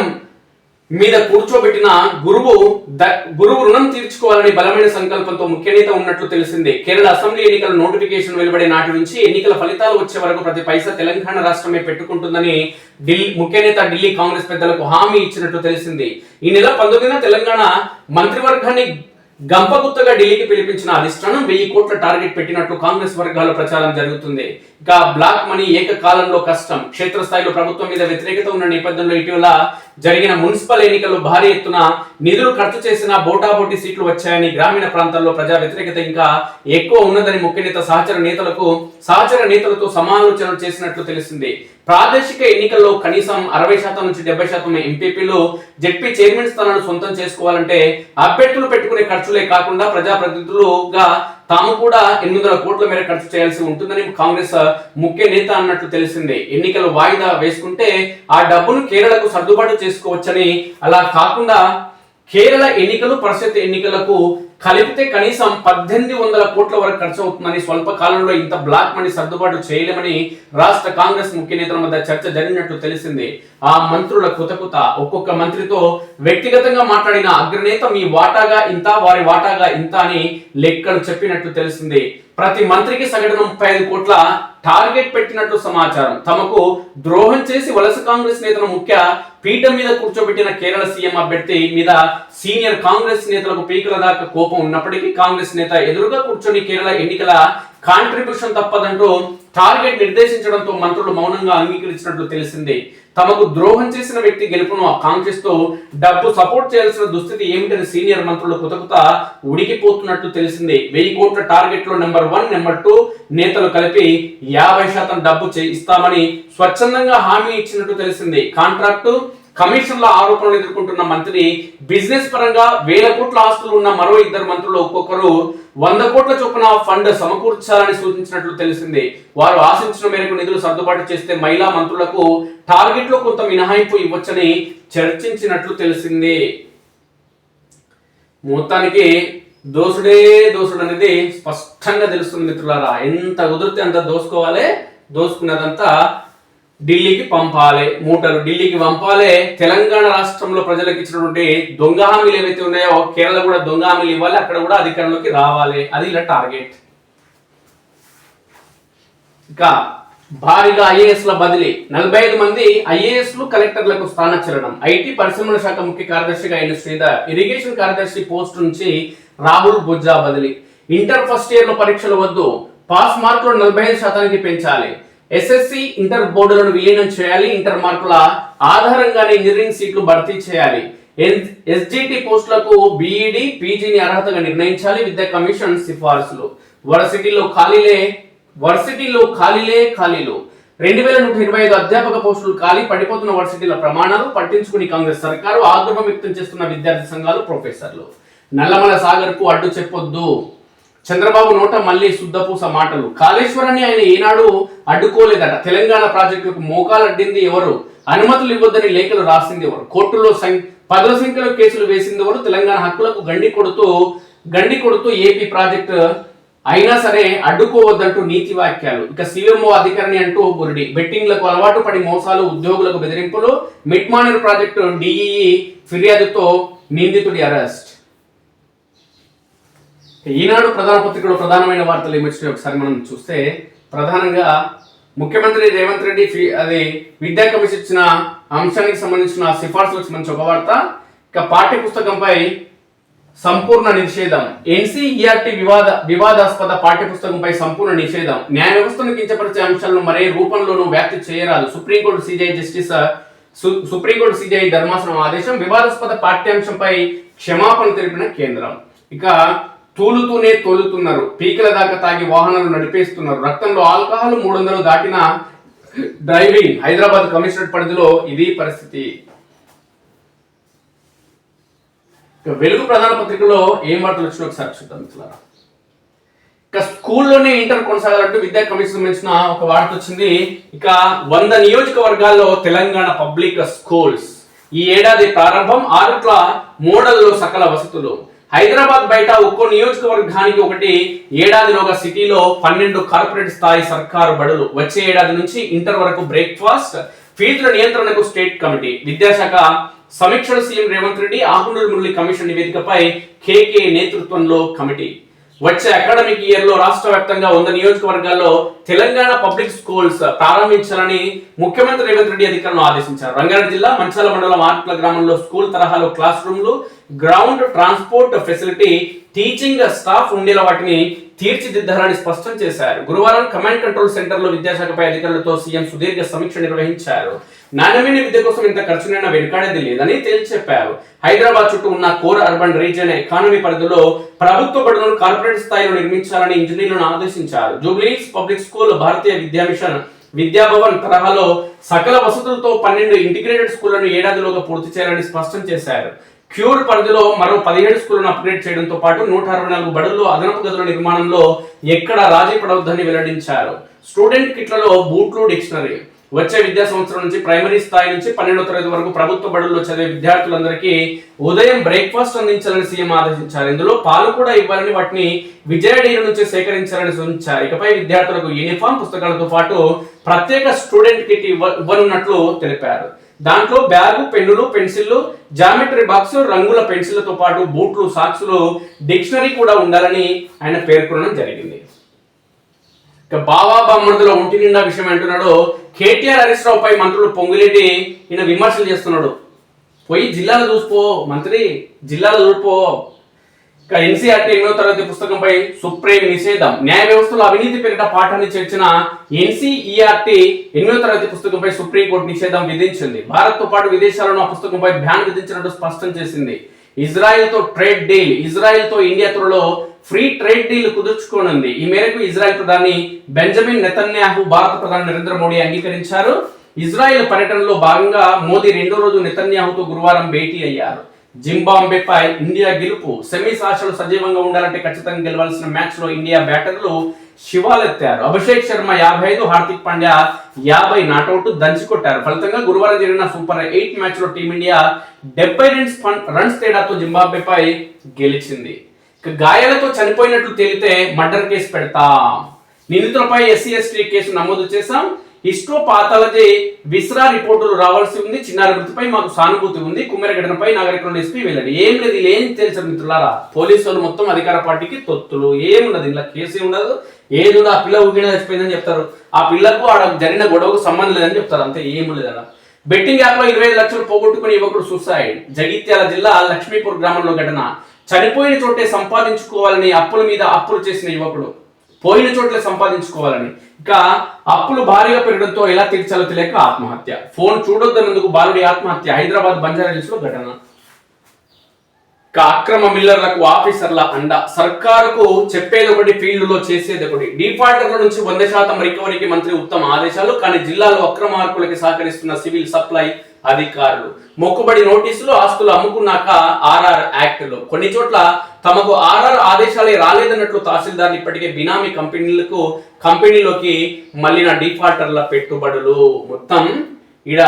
మీద కూర్చోబెట్టిన గురువు రుణం తీర్చుకోవాలని బలమైన సంకల్పంతో ముఖ్య నేత ఉన్నట్లు తెలిసింది. కేరళ అసెంబ్లీ ఎన్నికల నోటిఫికేషన్ వెలువడే నాటి నుంచి ఎన్నికల ఫలితాలు వచ్చే వరకు ప్రతి పైసా తెలంగాణ రాష్ట్రమే పెట్టుకుంటుందని ముఖ్య నేత ఢిల్లీ కాంగ్రెస్ పెద్దలకు హామీ ఇచ్చినట్లు తెలిసింది. ఈ నెల 19న తెలంగాణ మంత్రివర్గాన్ని గంపగుత్తగా ఢిల్లీకి పిలిపించిన అధిష్టానం 1000 కోట్ల టార్గెట్ పెట్టినట్లు కాంగ్రెస్ వర్గాల్లో ప్రచారం జరుగుతుంది. ఇక బ్లాక్ మనీ ఏకకాలంలో కష్టం. క్షేత్రస్థాయిలో ప్రభుత్వం మీద వ్యతిరేకత ఉన్న నేపథ్యంలో ఇటీవల జరిగిన మున్సిపల్ ఎన్నికల్లో భారీ ఎత్తున నిధులు ఖర్చు చేసిన బోటాబోటీ సీట్లు వచ్చాయని, గ్రామీణ ప్రాంతాల్లో ప్రజా వ్యతిరేకత ఇంకా ఎక్కువ ఉన్నదని ముఖ్య నేత సహచర నేతలతో సమాలోచనలు చేసినట్లు తెలిసింది. ప్రాదేశిక ఎన్నికల్లో కనీసం 60% నుంచి 70% ఎంపీపీలు, జెడ్పీ చైర్మన్ స్థానాలు సొంతం చేసుకోవాలంటే అభ్యర్థులు పెట్టుకునే ఖర్చులే కాకుండా ప్రజాప్రతినిధులుగా తాము కూడా 800 కోట్ల మేర ఖర్చు చేయాల్సి ఉంటుందని కాంగ్రెస్ ముఖ్య నేత అన్నట్లు తెలిసింది. ఎన్నికలు వాయిదా వేసుకుంటే ఆ డబ్బును కేరళకు సర్దుబాటు చేసుకోవచ్చని, అలా కాకుండా కేరళ ఎన్నికలు పరిషత్ ఎన్నికలకు కలిపితే కనీసం 1800 కోట్ల వరకు ఖర్చు అవుతుందని, స్వల్ప కాలంలో ఇంత బ్లాక్ మనీ సర్దుబాటు చేయలేమని రాష్ట్ర కాంగ్రెస్ ముఖ్య నేతల మధ్య చర్చ జరిగినట్లు తెలిసింది. ఆ మంత్రుల కుతకుత, ఒక్కొక్క మంత్రితో వ్యక్తిగతంగా మాట్లాడిన అగ్రనేత మీ వాటాగా ఇంత, వారి వాటాగా ఇంత అని లెక్కలు చెప్పినట్లు తెలిసింది. ప్రతి మంత్రికి సగటున 35 కోట్ల టార్గెట్ పెట్టినట్లు సమాచారం. తమకు ద్రోహం చేసి వలస కాంగ్రెస్ నేతను ముఖ్య పీఠం మీద కూర్చోబెట్టిన కేరళ సీఎం అభ్యర్థి మీద సీనియర్ కాంగ్రెస్ నేతలకు పీకల దాకా కోపం ఉన్నప్పటికీ కాంగ్రెస్ నేత ఎదురుగా కూర్చొని కేరళ ఎన్నికల కాంట్రిబ్యూషన్ తప్పదంటూ టార్గెట్ నిర్దేశించడంతో మంత్రులు మౌనంగా అంగీకరించినట్లు తెలిసింది. తమకు ద్రోహం చేసిన వ్యక్తి గెలుపును ఆకాంక్షిస్తూ డబ్బు సపోర్ట్ చేయాల్సిన దుస్థితి ఏమిటని సీనియర్ మంత్రులు కుతకుత ఉడికిపోతున్నట్లు తెలిసింది. 1000 కోట్ల టార్గెట్ లో నెంబర్ 1, నెంబర్ 2 నేతలు కలిపి 50% డబ్బు ఇస్తామని స్వచ్ఛందంగా హామీ ఇచ్చినట్టు తెలిసింది. కాంట్రాక్టు కమిషన్ల ఆరోపణలు ఎదుర్కొంటున్న మంత్రి, బిజినెస్ పరంగా 1000 కోట్ల ఆస్తులు ఉన్న మరో 2 మంత్రులు ఒక్కొక్కరు 100 కోట్ల చొప్పున ఫండ్ సమకూర్చాలని సూచించినట్లు తెలిసింది. వారు ఆశించిన మేరకు నిధులు సర్దుబాటు చేస్తే మహిళా మంత్రులకు టార్గెట్ లో కొంత మినహాయింపు ఇవ్వచ్చని చర్చించినట్లు తెలిసింది. మొత్తానికి దోసుడే దోసుడు అనేది స్పష్టంగా తెలుస్తుంది మిత్రులారా. ఎంత కుదిరితే అంత దోసుకోవాలి, దోసుకున్నదంతా ఢిల్లీకి పంపాలి, మూటలు ఢిల్లీకి పంపాలి. తెలంగాణ రాష్ట్రంలో ప్రజలకు ఇచ్చినటువంటి దొంగ హామీలు ఏవైతే ఉన్నాయో కేరళ కూడా దొంగ హామీలు ఇవ్వాలి, అక్కడ కూడా అధికారంలోకి రావాలి. అది ఇలా టార్గెట్. ఇక భారీగా ఐఏఎస్ల బదిలీ, 45 మంది ఐఏఎస్లు కలెక్టర్లకు స్థానచలనం. ఐటీ పరిశ్రమల శాఖ ముఖ్య కార్యదర్శిగా అయిన శ్రీధర్, ఇరిగేషన్ కార్యదర్శి పోస్ట్ నుంచి రాహుల్ బొజ్జా బదిలీ. ఇంటర్ ఫస్ట్ ఇయర్ లో పరీక్షలు వద్దు, పాస్ మార్కులు 45% పెంచాలి. ఎస్ఎస్సి ఇంటర్ బోర్డులను విలీనం చేయాలి. ఇంటర్ మార్కుల ఆధారంగానే ఇంజనీరింగ్ సీట్లు భర్తీ చేయాలి. ఎస్జిటి పోస్టులకు బీఈడి, పీజీని అర్హతగా నిర్ణయించాలి. విద్యా కమిషన్ సిఫార్సులు. వర్సిటీలో ఖాళీలు 2125 అధ్యాపక పోస్టులు ఖాళీ. పడిపోతున్న వర్సిటీల ప్రమాణాలు పట్టించుకుని కాంగ్రెస్ సర్కారు. ఆగ్రహం వ్యక్తం చేస్తున్న విద్యార్థి సంఘాలు, ప్రొఫెసర్లు. నల్లమల సాగర్ కు అడ్డు చెప్పొద్దు, చంద్రబాబు నోట మళ్ళీ శుద్ధపూస మాటలు. కాళేశ్వరాన్ని ఆయన ఏనాడు అడ్డుకోలేదట. తెలంగాణ ప్రాజెక్టులకు మోకాలు అడ్డింది ఎవరు? అనుమతులు ఇవ్వద్దని లేఖలు రాసింది ఎవరు? కోర్టులో 10ల సంఖ్యలో కేసులు వేసింది ఎవరు? తెలంగాణ హక్కులకు గండి కొడుతూ ఏపీ ప్రాజెక్టు అయినా సరే అడ్డుకోవద్దంటూ నీతి వాక్యాలు. ఇక సీఎంఓ అధికారిని అంటూ బురిడి. బెట్టింగ్లకు అలవాటు పడి మోసాలు, ఉద్యోగులకు బెదిరింపులు. మిట్మానేరు ప్రాజెక్టు డిఈఈ ఫిర్యాదుతో నిందితుడి అరెస్ట్. ఈనాడు ప్రధాన పత్రికలో ప్రధానమైన వార్తలు ఏమొచ్చినాయి ఒకసారి మనం చూస్తే, ప్రధానంగా ముఖ్యమంత్రి రేవంత్ రెడ్డి విద్యా కమిషన్ ఇచ్చిన అంశానికి సంబంధించిన సిఫార్సులకు సంబంధించిన ఒక వార్త. ఇక పాఠ్య పుస్తకంపై సంపూర్ణ నిషేధం. ఎన్సీఈఆర్టీ వివాదాస్పద పాఠ్య పుస్తకంపై సంపూర్ణ నిషేధం. న్యాయ వ్యవస్థను కించపరిచే అంశాలను మరే రూపంలోనూ వ్యాప్తి చేయరాదు. సుప్రీంకోర్టు సిజేఐ ధర్మాసనం ఆదేశం. వివాదాస్పద పాఠ్యాంశంపై క్షమాపణ తెలిపిన కేంద్రం. ఇక తూలుతూనే తోలుతున్నారు, పీకల దాకా తాగి వాహనాలు నడిపేస్తున్నారు. రక్తంలో ఆల్కహాల్ 300 దాటిన డ్రైవింగ్. హైదరాబాద్ కమిషనరేట్ పరిధిలో ఇది పరిస్థితి. వెలుగు ప్రధాన పత్రికలో ఏం వార్తలు వచ్చినా ఒకసారి చూద్దాం మిత్రులారా. ఇక స్కూల్లోనే ఇంటర్ కొనసాగాలంటూ విద్యా కమిషన్ సంబంధించిన ఒక వార్త వచ్చింది. ఇక 100 నియోజకవర్గాల్లో తెలంగాణ పబ్లిక్ స్కూల్స్ ఈ ఏడాది ప్రారంభం. 6 మోడల్లో సకల వసతులు. హైదరాబాద్ బయట ఒక్కో నియోజకవర్గానికి ఒకటి. ఏడాదిలోగా సిటీలో 12 కార్పొరేట్ స్థాయి సర్కారు బడులు. వచ్చే ఏడాది నుంచి ఇంటర్ వరకు బ్రేక్ఫాస్ట్. ఫీజుల నియంత్రణకు స్టేట్ కమిటీ. విద్యాశాఖ సమీక్షలు సీఎం రేవంత్ రెడ్డి. ఆకునూరు మురళి కమిషన్ నివేదికపై కేకే నేతృత్వంలో కమిటీ. వచ్చే అకాడమిక్ ఇయర్ లో రాష్ట్ర వ్యాప్తంగా 100 నియోజకవర్గాల్లో తెలంగాణ పబ్లిక్ స్కూల్స్ ప్రారంభించాలని ముఖ్యమంత్రి రేవంత్ రెడ్డి అధికారులను ఆదేశించారు. రంగారెడ్డి జిల్లా మంచాల మండలం ఆర్ట్ల గ్రామంలో స్కూల్ తరహాలో క్లాస్ రూమ్లు, ground transport facility, teaching staff ఉండేలా వాటిని తీర్చిదిద్దాలని స్పష్టం చేశారు. గురువారం కమాండ్ కంట్రోల్ సెంటర్ లో విద్యాశాఖపై అధికారులతో సీఎం సుదీర్ఘ సమీక్ష నిర్వహించారు. నాణ్యమైన విద్య కోసం ఇంత ఖర్చునైనా వెనుకాడేది లేదని తేల్చి చెప్పారు. హైదరాబాద్ చుట్టూ ఉన్న కోర్ అర్బన్ రీజియన్ ఎకానమీ పరిధిలో ప్రభుత్వ బడులను కార్పొరేట్ స్థాయిలో నిర్మించాలని ఇంజనీర్లను ఆదేశించారు. జూబ్లీహిల్స్ పబ్లిక్ స్కూల్, భారతీయ విద్యా మిషన్, విద్యాభవన్ తరహాలో సకల వసతులతో 12 ఇంటిగ్రేటెడ్ స్కూళ్లను ఏడాదిలోగా పూర్తి చేయాలని స్పష్టం చేశారు. క్యూర్ పరిధిలో మరో 17 స్కూళ్లను అప్గ్రేడ్ చేయడంతో పాటు 164 బడుల్లో అదనపు గదుల నిర్మాణంలో ఎక్కడా రాజీ పడవద్దని వెల్లడించారు. స్టూడెంట్ కిట్లలో బూట్లు, డిక్షనరీ. వచ్చే విద్యా సంవత్సరం నుంచి ప్రైమరీ స్థాయి నుంచి 12వ తరగతి వరకు ప్రభుత్వ బడుల్లో చదివే విద్యార్థులందరికీ ఉదయం బ్రేక్ఫాస్ట్ అందించాలని సీఎం ఆదేశించారు. ఇందులో పాలు కూడా ఇవ్వాలని, వాటిని విజయ డైరీ నుంచి సేకరించాలని సూచించారు. ఇకపై విద్యార్థులకు యూనిఫామ్, పుస్తకాలతో పాటు ప్రత్యేక స్టూడెంట్ కిట్ ఇవ్వనున్నట్లు తెలిపారు. దాంట్లో బ్యాగు, పెన్నులు, పెన్సిళ్లు, జామెట్రీ బాక్స్, రంగుల పెన్సిళ్లతో పాటు బూట్లు, సాక్సులు, డిక్షనరీ కూడా ఉండాలని ఆయన పేర్కొనడం జరిగింది. ఇక బావా బామ్మర్దుల ఒంటి నిండా విషయం అంటున్నాడు. కేటీఆర్ హరీష్ రావుపై మంత్రులు పొంగులేటి ఈయన విమర్శలు చేస్తున్నాడు. పోయి జిల్లాలో చూసిపో మంత్రి, జిల్లాలో చూడిపో. ఎన్సీఆర్టీ 8వ తరగతి పుస్తకంపై సుప్రీం నిషేధం. న్యాయ వ్యవస్థలో అవినీతి పేరిట పాఠాన్ని చేర్చిన ఎన్సీఈఆర్టీ 8వ తరగతి పుస్తకంపై సుప్రీంకోర్టు నిషేధం విధించింది. భారత్ తో పాటు విదేశాలను ఆ పుస్తకంపై బ్యాన్ విధించినట్టు స్పష్టం చేసింది. ఇజ్రాయెల్ తో ట్రేడ్ డీల్. ఇజ్రాయెల్ తో ఇండియా త్వరలో ఫ్రీ ట్రేడ్ డీల్ కుదుర్చుకోనుంది. ఈ మేరకు ఇజ్రాయెల్ ప్రధాని బెంజమిన్ నెతన్యాహు భారత ప్రధాని నరేంద్ర మోడీ అంగీకరించారు. ఇజ్రాయెల్ పర్యటనలో భాగంగా మోదీ రెండో రోజు నెతన్యాహుతో గురువారం భేటీ అయ్యారు. జింబాబ్వేపై ఇండియా గెలుపు. సెమీస్ ఆశలు సజీవంగా ఉండాలంటే ఖచ్చితంగా గెలవాల్సిన మ్యాచ్ లో ఇండియా బ్యాటర్లు శివాలెత్తారు. అభిషేక్ శర్మ 55, హార్దిక్ పాండ్యా 50 నాట్అవుట్ దంచికొట్టారు. ఫలితంగా గురువారం జరిగిన సూపర్ 8 మ్యాచ్ లో టీమిండియా 70 రన్స్ తేడాతో జింబాబ్వేపై గెలిచింది. గాయాలతో చనిపోయినట్లు తేలితే మర్డర్ కేసు పెడతాం. నిందితులపై ఎస్సీ ఎస్టీ కేసు నమోదు చేశాం. హిస్టోపాథాలజీ విస్రా రిపోర్టులు రావాల్సి ఉంది. చిన్నారి మృతిపై మాకు సానుభూతి ఉంది. కుమ్మరి ఘటనపై నాగరికల్ ఎస్పీ వెళ్ళండి. ఏం లేదు, ఇలా ఏం తెలుసు మిత్రులారా, పోలీసులు మొత్తం అధికార పార్టీకి తొత్తులు. ఏమున్నది ఇలా, కేసు ఉండదు, ఏది ఉండదు. ఆ పిల్ల ఊగిన చచ్చిపోయిందని చెప్తారు. ఆ పిల్లకు ఆడ జరిగిన గొడవకు సంబంధం లేదని చెప్తారు. అంతే, ఏమి లేదు అలా. బెట్టింగ్ యాప్ లో 25 లక్షలు పోగొట్టుకుని యువకుడు సూసైడ్. జగిత్యాల జిల్లా లక్ష్మీపూర్ గ్రామంలో ఘటన. చనిపోయిన చోటే సంపాదించుకోవాలని అప్పుల మీద అప్పులు చేసిన యువకుడు పోయిన చోట్లే సంపాదించుకోవాలని ఇక అప్పులు భారీగా పెరగడంతో ఎలా తీర్చాలో తెలియక ఆత్మహత్య. ఫోన్ చూడొద్దన్నందుకు బాలుడి ఆత్మహత్య. హైదరాబాద్ బంజారాహిల్స్ లో ఘటన. అక్రమ మిల్లర్లకు ఆఫీసర్ల అండ. సర్కారుకు చెప్పేది ఒకటి, ఫీల్డ్ లో చేసేది ఒకటి. డిఫాల్టర్ల నుంచి 100% రికవరీకి మంత్రి ఉత్తమ ఆదేశాలు. కానీ జిల్లాలో అక్రమార్కులకి సహకరిస్తున్న సివిల్ సప్లై అధికారులు. మొక్కుబడి నోటీసులు, ఆస్తులు అమ్ముకున్నాక ఆర్ఆర్ యాక్ట్ లో కొన్ని చోట్ల తమకు ఆర్ఆర్ ఆదేశాలే రాలేదన్నట్లు తహసీల్దార్లు ఇప్పటికే బినామీ కంపెనీలోకి మళ్ళిన డిఫాల్టర్ల పెట్టుబడులు. మొత్తం ఈడ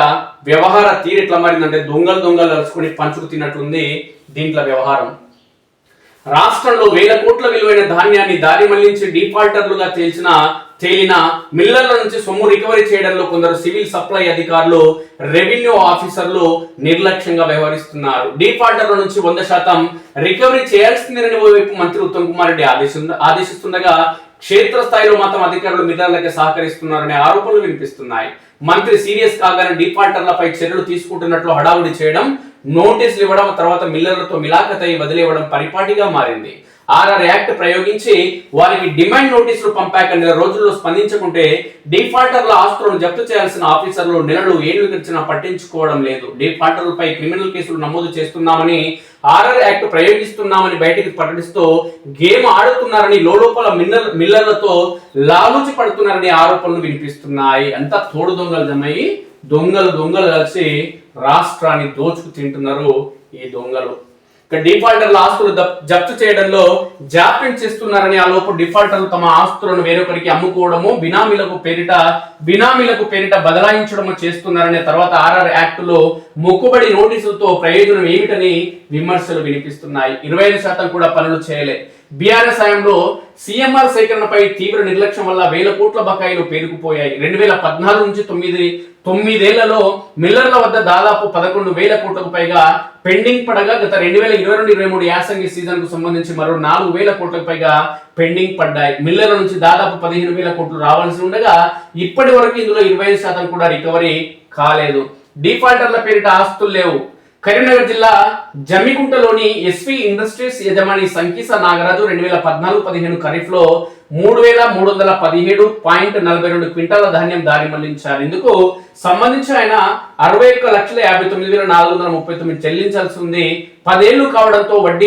వ్యవహార తీరు ఎట్లా మారిందంటే దొంగలు కలుసుకుని పంచుకు తిన్నట్లుంది దీంట్లో వ్యవహారం. రాష్ట్రంలో 1000 కోట్ల విలువైన ధాన్యాన్ని దారి మళ్లించి డిఫాల్టర్లుగా తేలిన మిల్లర్ల నుంచి సొమ్ము రికవరీ చేయడంలో కొందరు సివిల్ సప్లై అధికారులు, రెవెన్యూ ఆఫీసర్లు నిర్లక్ష్యంగా వ్యవహరిస్తున్నారు. డిఫాల్టర్ల నుంచి 100% రికవరీ చేయాల్సిందేనని ఓవైపు మంత్రి ఉత్తమ్ కుమార్ రెడ్డి ఆదేశిస్తుండగా క్షేత్రస్థాయిలో మాత్రం అధికారులు మిల్లర్లకి సహకరిస్తున్నారనే ఆరోపణలు వినిపిస్తున్నాయి. మంత్రి సీరియస్ కాగానే డిఫాల్టర్లపై చర్యలు తీసుకుంటున్నట్లు హడావుడి చేయడం, నోటీసులు ఇవ్వడం, తర్వాత మిల్లర్లతో మిలాఖతై వదిలేయడం పరిపాటిగా మారింది. ఆర్ఆర్ యాక్ట్ ప్రయోగించి వారికి డిమాండ్ నోటీసులు పంపాక నెల రోజుల్లో స్పందించకుంటే డిఫాల్టర్ల ఆస్తులను జప్తు చేయాల్సిన ఆఫీసర్లు నెలలు ఏళ్లు గడిచినా పట్టించుకోవడం లేదు. డిఫాల్టర్లపై క్రిమినల్ కేసులు నమోదు చేస్తున్నామని, ఆర్ఆర్ యాక్ట్ ప్రయోగిస్తున్నామని బయటికి ప్రకటిస్తూ గేమ్ ఆడుతున్నారని, లోపల మిల్లర్లతో లాలూచి పడుతున్నారని ఆరోపణలు వినిపిస్తున్నాయి. అంతా తోడు దొంగలు జమయ్యి దొంగలు కలిసి రాష్ట్రాన్ని దోచుకు తింటున్నారు ఈ దొంగలు. డిఫాల్టర్ల ఆస్తులు జప్తు చేయడంలో జాప్యం చేస్తున్నారని, ఆ లోపు డిఫాల్టర్లు తమ ఆస్తులను వేరొకరికి అమ్ముకోవడము, బినామీలకు పేరిట బదలాయించడము చేస్తున్నారనే తర్వాత ఆర్ఆర్ యాక్ట్ లో మొక్కుబడి నోటీసులతో ప్రయోజనం ఏమిటని విమర్శలు వినిపిస్తున్నాయి. 25% కూడా పనులు చేయలే. బీఆర్ఎస్ హయాంలో సీఎంఆర్ సేకరణపై తీవ్ర నిర్లక్ష్యం వల్ల 1000 కోట్ల బకాయిలు పేరుకుపోయాయి. 2014 నుంచి 9 మిల్లర్ల వద్ద దాదాపు 11,000 కోట్లకు పైగా పెండింగ్ పడగా గత 2022-23 యాసంగి సీజన్ కు సంబంధించి మరో 4,000 కోట్లకు పైగా పెండింగ్ పడ్డాయి. మిల్లర్ల నుంచి దాదాపు 15,000 కోట్లు రావాల్సి ఉండగా ఇప్పటి వరకు ఇందులో 25% కూడా రికవరీ కాలేదు. డిఫాల్టర్ల పేరిట ఆస్తులు లేవు. కరీంనగర్ జిల్లా జమ్మికుంటలోని ఎస్వి ఇండస్ట్రీస్ యజమాని సంకీస నాగరాజు 2014-15 ఖరీఫ్ లో 3,317.42 క్వింటాల ధాన్యం దారి మళ్లించారు. ఇందుకు సంబంధించి ఆయన 61,59,439 చెల్లించాల్సి ఉంది. 10 ఏళ్లు కావడంతో వడ్డీ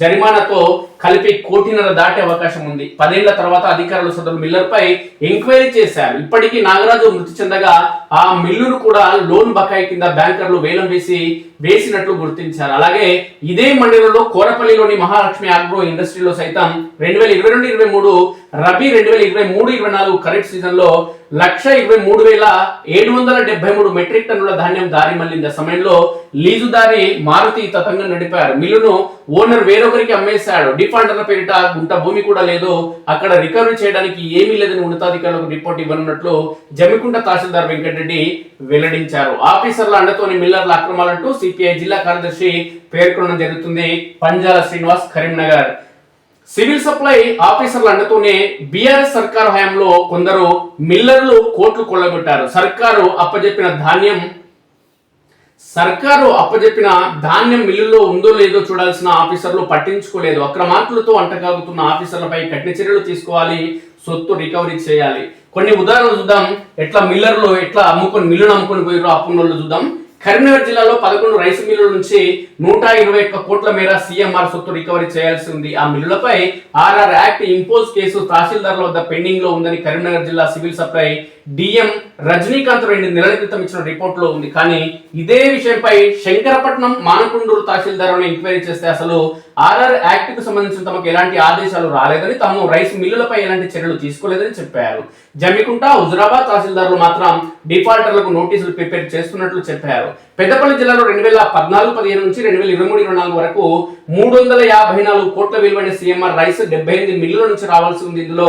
జరిమానాతో కలిపి 1.5 కోటి దాటే అవకాశం ఉంది. 10 ఏళ్ల తర్వాత అధికారులు సదరు మిల్లర్ పై ఎంక్వైరీ చేశారు. ఇప్పటికీ నాగరాజు మృతి చెందగా ఆ మిల్లును కూడా లోన్ బకాయి కింద బ్యాంకర్లు వేలం వేసినట్లు గుర్తించారు. అలాగే ఇదే మండలంలో కోరపల్లిలోని మహాలక్ష్మి ఆగ్రో ఇండస్ట్రీలో సైతం 2022-23 రబీ 2023-24 ఖరీఫ్ సీజన్ లో 1,23,773 మెట్రిక్ టన్నుల ధాన్యం దారి మళ్లింది. సమయంలో లీజుదారి మారుతి తతంగం నడిపారు. మిల్లును ఓనర్ వేరొకరికి అమ్మేశాడు. డిఫాల్టర్ల పేరిట గుంట భూమి కూడా లేదు. అక్కడ రికవరీ చేయడానికి ఏమీ లేదని ఉన్నతాధికారులకు రిపోర్ట్ ఇవ్వనున్నట్లు జమ్మికుంట తహసీల్దార్ వెంకటరెడ్డి వెల్లడించారు. ఆఫీసర్ల అండతోని మిల్లర్ల అక్రమాలంటూ సిపిఐ జిల్లా కార్యదర్శి పేర్కొనడం జరుగుతుంది. పంజాల శ్రీనివాస్, కరీంనగర్. సివిల్ సప్లై ఆఫీసర్ల అండతోనే బీఆర్ఎస్ సర్కారు హయాంలో కొందరు మిల్లర్లు కోట్లు కొల్లగొట్టారు. సర్కారు అప్పజెప్పిన ధాన్యం సర్కారు అప్పజెప్పిన ధాన్యం మిల్లుల్లో ఉందో లేదో చూడాల్సిన ఆఫీసర్లు పట్టించుకోలేదు. అక్రమార్కులతో అంటకాగుతున్న ఆఫీసర్లపై కఠిన చర్యలు తీసుకోవాలి, సొత్తు రికవరీ చేయాలి. కొన్ని ఉదాహరణలు చూద్దాం. ఎట్లా మిల్లర్లు ఎట్లా మిల్లును అమ్ముకొని పోయారో అప్పున్నోళ్ళు చూద్దాం. కరీంనగర్ జిల్లాలో 11 రైస్ మిల్లుల నుంచి 121 కోట్ల మేర సీఎంఆర్ సొత్తు రికవరీ చేయాల్సి ఉంది. ఆ మిల్లులపై ఆర్ఆర్ యాక్ట్ ఇంపోజ్ కేసు తహసీల్దార్ల వద్ద పెండింగ్ లో ఉందని కరీంనగర్ జిల్లా సివిల్ సప్లై డిఎం రజనీకాంత్ 2 నెలల క్రితం ఇచ్చిన రిపోర్ట్ లో ఉంది. కానీ ఇదే విషయంపై శంకరపట్నం మానకొండూరు తహసీల్దార్ ఎంక్వైరీ చేస్తే అసలు ఆర్ఆర్ యాక్ట్ కు సంబంధించిన తమకు ఎలాంటి ఆదేశాలు రాలేదని, తాము రైస్ మిల్లులపై ఎలాంటి చర్యలు తీసుకోలేదని చెప్పారు. జమ్మికుంట, హుజురాబాద్ తహసీల్దార్లు మాత్రం డిఫాల్టర్లకు నోటీసులు ప్రిపేర్ చేస్తున్నట్లు చెప్పారు. పెద్దపల్లి జిల్లాలో 2014-15 నుంచి 2023-24 వరకు 354 కోట్ల విలువైన సీఎంఆర్ రైస్ 78 మిల్లుల నుంచి రావాల్సి ఉంది. ఇందులో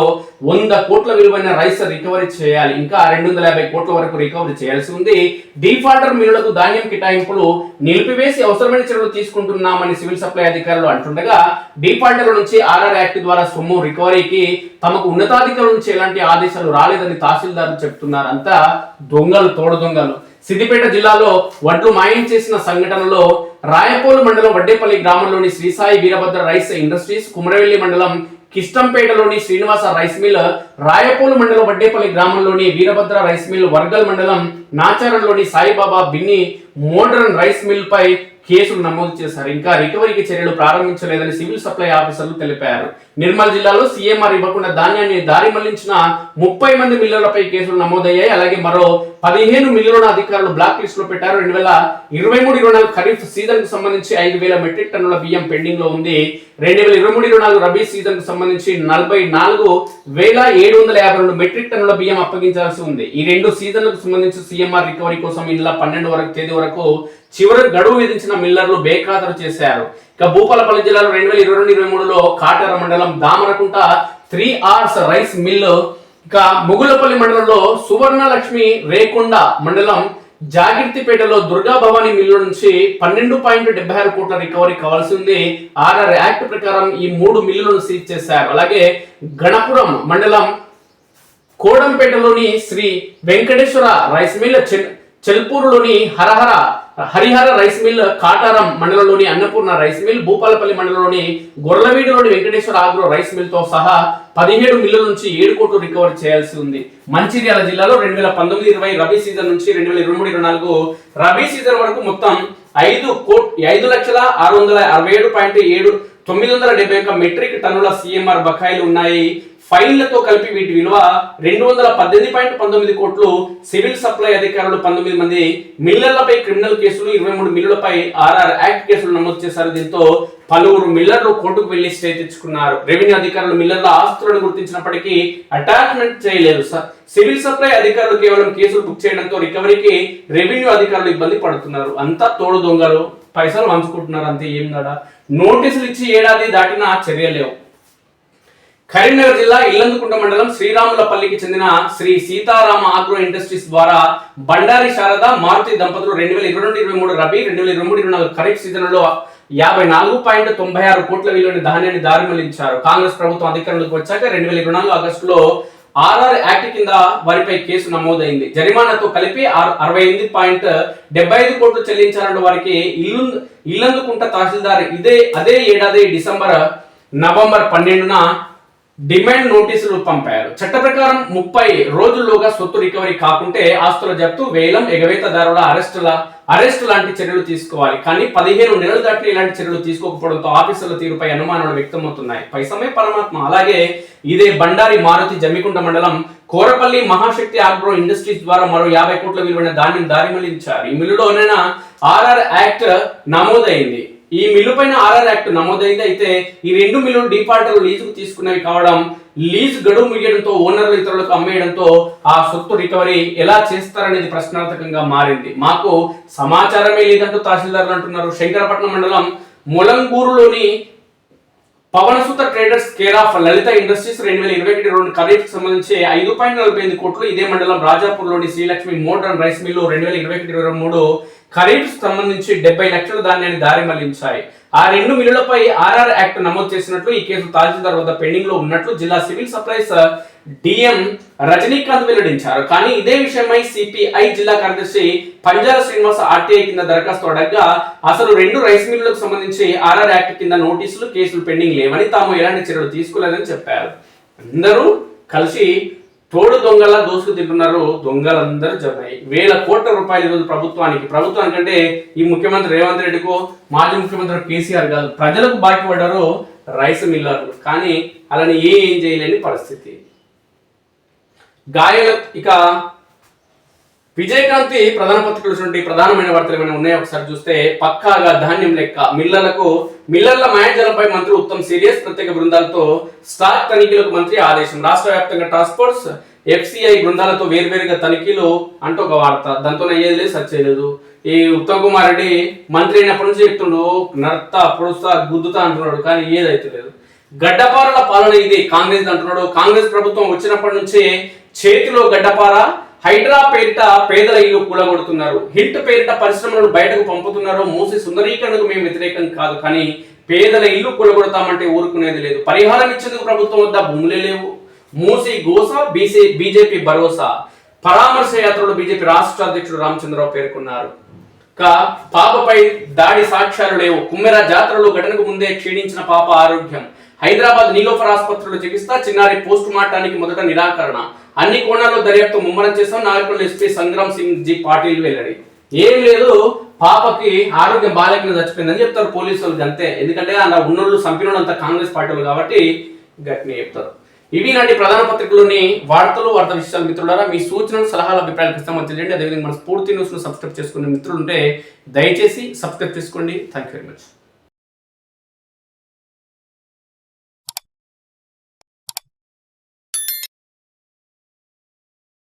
100 కోట్ల విలువైన రైస్ రికవరీ చేయాలి. ఇంకా 250 కోట్ల వరకు రికవరీ చేయాల్సి ఉంది. డిఫాల్టర్ మిల్లులకు ధాన్యం కేటాయింపులు నిలిపివేసి అవసరమైన చర్యలు తీసుకుంటున్నామని సివిల్ సప్లై అధికారులు అంటుండగా, డిఫాల్టర్ల నుంచి ఆర్ఆర్ యాక్ట్ ద్వారా సొమ్ము రికవరీకి తమకు ఉన్నతాధికారుల నుంచి ఎలాంటి ఆదేశాలు రాలేదని తహసీల్దార్లు చెప్తున్నారు. అంతా దొంగలు, తోడు దొంగలు. సిద్దిపేట జిల్లాలో వడ్లు మాయం చేసిన సంఘటనలో రాయపోలు మండలం వడ్డేపల్లి గ్రామంలోని శ్రీసాయి వీరభద్ర రైస్ ఇండస్ట్రీస్, కుమరవెల్లి మండలం కిష్టంపేటలోని శ్రీనివాస రైస్ మిల్, రాయపోలు మండలం వడ్డేపల్లి గ్రామంలోని వీరభద్ర రైస్ మిల్, వర్గల్ మండలం నాచారంలోని Saibaba Binni modern rice mill పై కేసులు నమోదు చేశారు. ఇంకా రికవరీకి చర్యలు ప్రారంభించలేదని సివిల్ సప్లై ఆఫీసర్లు తెలిపారు. నిర్మల్ జిల్లాలో సీఎంఆర్ ఇవ్వకుండా ధాన్యాన్ని దారి మళ్లించిన 30 మంది మిల్లులపై కేసులు నమోదయ్యాయి. అలాగే మరో 15 మిల్లులను అధికారులు బ్లాక్ లిస్ట్ లో పెట్టారు. 2023-24 ఖరీఫ్ సీజన్ కు సంబంధించి 5,000 మెట్రిక్ టన్నుల బియ్యం పెండింగ్ లో ఉంది. 2023-24 రబీ సీజన్ కు సంబంధించి 44,752 మెట్రిక్ టన్నుల బియ్యం అప్పగించాల్సి ఉంది. ఈ 2 సీజన్లకు సంబంధించి సీఎంఆర్ రికవరీ కోసం ఈ నెల 12 తేదీ వరకు చివరి గడువు విధించిన మిల్లర్లు బేఖాతరు చేశారు. ఇక భూపాలపల్లి జిల్లాలో 2022-23లో కాటర మండలం దామరకుంట 3R's రైస్ మిల్లు, ఇక ముగులపల్లి మండలంలో సువర్ణలక్ష్మి రేకొండ మండలం జాగిర్తిపేటలో దుర్గా భవానీ మిల్లు నుంచి 12.76 కోట్ల రికవరీ కావాల్సి ఉంది. ఆర్ఆర్ యాక్ట్ ప్రకారం ఈ 3 మిల్లులను సీజ్ చేశారు. అలాగే గణపురం మండలం కోడంపేటలోని శ్రీ వెంకటేశ్వర రైస్ మిల్, చెల్పూరులోని హరిహర రైస్ మిల్, కాటారం మండలంలోని అన్నపూర్ణ రైస్ మిల్, భూపాలపల్లి మండలంలోని గొర్లవీడులోని వెంకటేశ్వర ఆగ్రో రైస్ మిల్ తో సహా 17 మిల్లుల నుంచి 7 కోట్లు రికవర్ చేయాల్సి ఉంది. మంచిర్యాల జిల్లాలో 2019-20 రబీ సీజన్ నుంచి 2023-24 రబీ సీజన్ వరకు మొత్తం 5,667.971 మెట్రిక్ టన్నుల సీఎంఆర్ బకాయిలు ఉన్నాయి. ఫైన్లతో కలిపి వీటి విలువ 218.19 కోట్లు. సివిల్ సప్లై అధికారులు 19 మంది మిల్లర్లపై క్రిమినల్ కేసులు, 23 మిల్లులపై ఆర్ఆర్ యాక్ట్ కేసులు నమోదు చేశారు. దీంతో పలువురు మిల్లర్లు కోర్టుకు వెళ్లి స్టే తెచ్చుకున్నారు. రెవెన్యూ అధికారులు మిల్లర్ల ఆస్తులను గుర్తించినప్పటికీ అటాచ్మెంట్ చేయలేదు. సివిల్ సప్లై అధికారులు కేవలం కేసులు బుక్ చేయడంతో రికవరీకి రెవెన్యూ అధికారులు ఇబ్బంది పడుతున్నారు. అంతా తోడు దొంగలు, పైసలు వంచుకుంటున్నారు. అంతే, ఏం కదా. నోటీసులు ఇచ్చి ఏడాది దాటినా చర్యలేవు. కరీంనగర్ జిల్లా ఇల్లందుకుంట మండలం శ్రీరాములపల్లికి చెందిన శ్రీ సీతారామ ఆగ్రో ఇండస్ట్రీస్ ద్వారా బండారి శారద మారుతి దంపతులు 2022-23 రబీ, 2023-24 ఖరీఫ్ సీజన్లో 54.96 కోట్ల విలువైన ధాన్యాన్ని దారి మళ్లించారు. కాంగ్రెస్ ప్రభుత్వం అధికారంలోకి వచ్చాక 2024 ఆగస్టులో ఆర్ఆర్ యాక్ట్ కింద వారిపై కేసు నమోదైంది. జరిమానాతో కలిపి 68.75 కోట్లు చెల్లించాలంటూ వారికి ఇల్లందుకుంట తహసీల్దార్ అదే ఏడాది నవంబర్ 12న డిమాండ్ నోటీసులు పంపారు. చట్ట ప్రకారం 30 రోజుల్లోగా సొత్తు రికవరీ కాకుంటే ఆస్తుల జప్తు, వేలం, ఎగవేతదారుల అరెస్ట్ లాంటి చర్యలు తీసుకోవాలి. కానీ 15 నెలలు దాటి ఇలాంటి చర్యలు తీసుకోకపోవడంతో ఆఫీసర్ల తీరుపై అనుమానాలు వ్యక్తమవుతున్నాయి. పైసమే పరమాత్మ. అలాగే ఇదే బండారి మారుతి జమ్మికుంట మండలం కోరపల్లి మహాశక్తి ఆగ్రో ఇండస్ట్రీస్ ద్వారా మరో 50 కోట్ల విలువైన ధాన్యం దారి మళ్లించారు. ఈ మిల్లులోనైనా ఆర్ఆర్ యాక్ట్ నమోదైంది. ఈ మిల్లు పైన ఆర్ఆర్ యాక్ట్ నమోదైంది. అయితే ఈ 2 మిల్లులు డిఫాల్టర్లు లీజుకు తీసుకునేవి కావడం, లీజ్ గడువు ముగియడంతో ఓనర్లు ఇతరులకు అమ్మేయడంతో ఆ సొత్తు రికవరీ ఎలా చేస్తారనేది ప్రశ్నార్థకంగా మారింది. మాకు సమాచారమే లేదంటూ తహసీల్దార్లు అంటున్నారు. శంకరపట్నం మండలం మొలంగూరులోని Pavanasuta traders care of Lalitha industries 2021-22 kharif సంబంధించి 5.48 కోట్లు. ఇదే మండలం రాజాపూర్లోని Srilakshmi modern rice mill 2021-23 kharif సంబంధించి 70 లక్షల ధాన్యాన్ని దారి మళ్లించాయి. ఆ 2 మిల్లులపై ఆర్ఆర్ యాక్ట్ నమోదు చేసినట్లు, ఈ కేసు తహసీల్దార్ వద్ద పెండింగ్ లో ఉన్నట్లు జిల్లా సివిల్ సప్లైస్ డిఎం రజనీకాంత్ వెల్లడించారు. కానీ ఇదే విషయమై సిపిఐ జిల్లా కార్యదర్శి పంజాల శ్రీనివాస్ ఆర్టీఐ కింద దరఖాస్తు అడగ్గా అసలు 2 రైస్ మిల్లులకు సంబంధించి ఆర్ఆర్ యాక్ట్ కింద నోటీసులు కేసులు పెండింగ్ లేవని, తాము ఎలాంటి చర్యలు తీసుకోలేదని చెప్పారు. అందరూ కలిసి తోడు దొంగలా దోసుకు తింటున్నారు. దొంగలందరూ జమై వేల కోట్ల రూపాయలు ఈరోజు ప్రభుత్వానికంటే ఈ ముఖ్యమంత్రి రేవంత్ రెడ్డికో మాజీ ముఖ్యమంత్రి కేసీఆర్ కాదు, ప్రజలకు బాకీ పడ్డారు రైస్ మిల్లర్లు. కానీ అలాని ఏం చేయలేని పరిస్థితి. గాయాల ఇక విజయకాంతి ప్రధాన పత్రికలు ప్రధానమైన వార్తలు ఏమైనా ఉన్నాయో ఒకసారి చూస్తే, పక్కాగా ధాన్యం లెక్క మిల్లర్ల మాయాజాలంపై మంత్రి ఉత్తమ్ సీరియస్, ప్రత్యేక బృందాలతో స్టాక్ తనిఖీలకు మంత్రి ఆదేశం. రాష్ట్ర వ్యాప్తంగా టాస్క్ ఫోర్స్ ఎఫ్సిఐ బృందాలతో వేర్వేరుగా తనిఖీలు అంటూ ఒక వార్త. దాంతో అయ్యేది లేదు, సచ్చేయలేదు. ఈ ఉత్తమ్ కుమార్ రెడ్డి మంత్రి అయినప్పటి నుంచి చెప్తుండు నడతా పొడుస్తా గుద్దుతా అంటున్నాడు, కానీ ఏదైతే లేదు. గడ్డపారల పాలన ఇది కాంగ్రెస్ అంటున్నాడు. కాంగ్రెస్ ప్రభుత్వం వచ్చినప్పటి నుంచి చేతిలో గడ్డపార, హైడ్రా పేరిట పేదల ఇల్లు కూలగొడుతున్నారు, హిల్ట్ పేరిట పరిశ్రమలను బయటకు పంపుతున్నారు. మూసి సుందరీకరణకు మేము వ్యతిరేకం కాదు, కానీ పేదల ఇల్లు కూలగొడతామంటే ఊరుకునేది లేదు. పరిహారం ఇచ్చేందుకు ప్రభుత్వం వద్ద భూములే లేవు. మూసి గోస బీజేపీ భరోసా. పరామర్శ యాత్రలో బీజేపీ రాష్ట్ర అధ్యక్షుడు రామచంద్రరావు పేర్కొన్నారు. పాపపై దాడి సాక్ష్యాలు లేవు. కుమ్మెర జాతరలో ఘటనకు ముందే క్షీణించిన పాప ఆరోగ్యం. హైదరాబాద్ నీలోఫర్ ఆసుపత్రిలో చికిత్స, చిన్నారి పోస్ట్ మార్టానికి మొదట నిరాకరణ. అన్ని కోణాల్లో దర్యాప్తు ముమ్మరం చేస్తాం. నాగపల్లి ఎస్పీ సంగ్రామ్ సింగ్ జీ పాటిల్ వెల్లడి. ఏం లేదు, పాపకి ఆరోగ్యం బాగాలేకుండా చచ్చిపోయిందని చెప్తారు పోలీసు వాళ్ళకి, అంతే. ఎందుకంటే అలా ఉన్నోళ్ళు చంపినోళ్ళు అంతా కాంగ్రెస్ పార్టీలు కాబట్టి గట్టినే చెప్తారు. ఇవి నాటి ప్రధాన పత్రికలోని వార్తలు, వార్తా విషయాలు. మిత్రులారా, మీ సూచనలు, సలహాలు, అభిప్రాయాలు ఖచ్చితంగా తెలియండి. అదేవిధంగా మన స్ఫూర్తి న్యూస్ను సబ్స్క్రైబ్ చేసుకునే మిత్రులు ఉంటే దయచేసి సబ్స్క్రైబ్ చేసుకోండి. Thank you very much.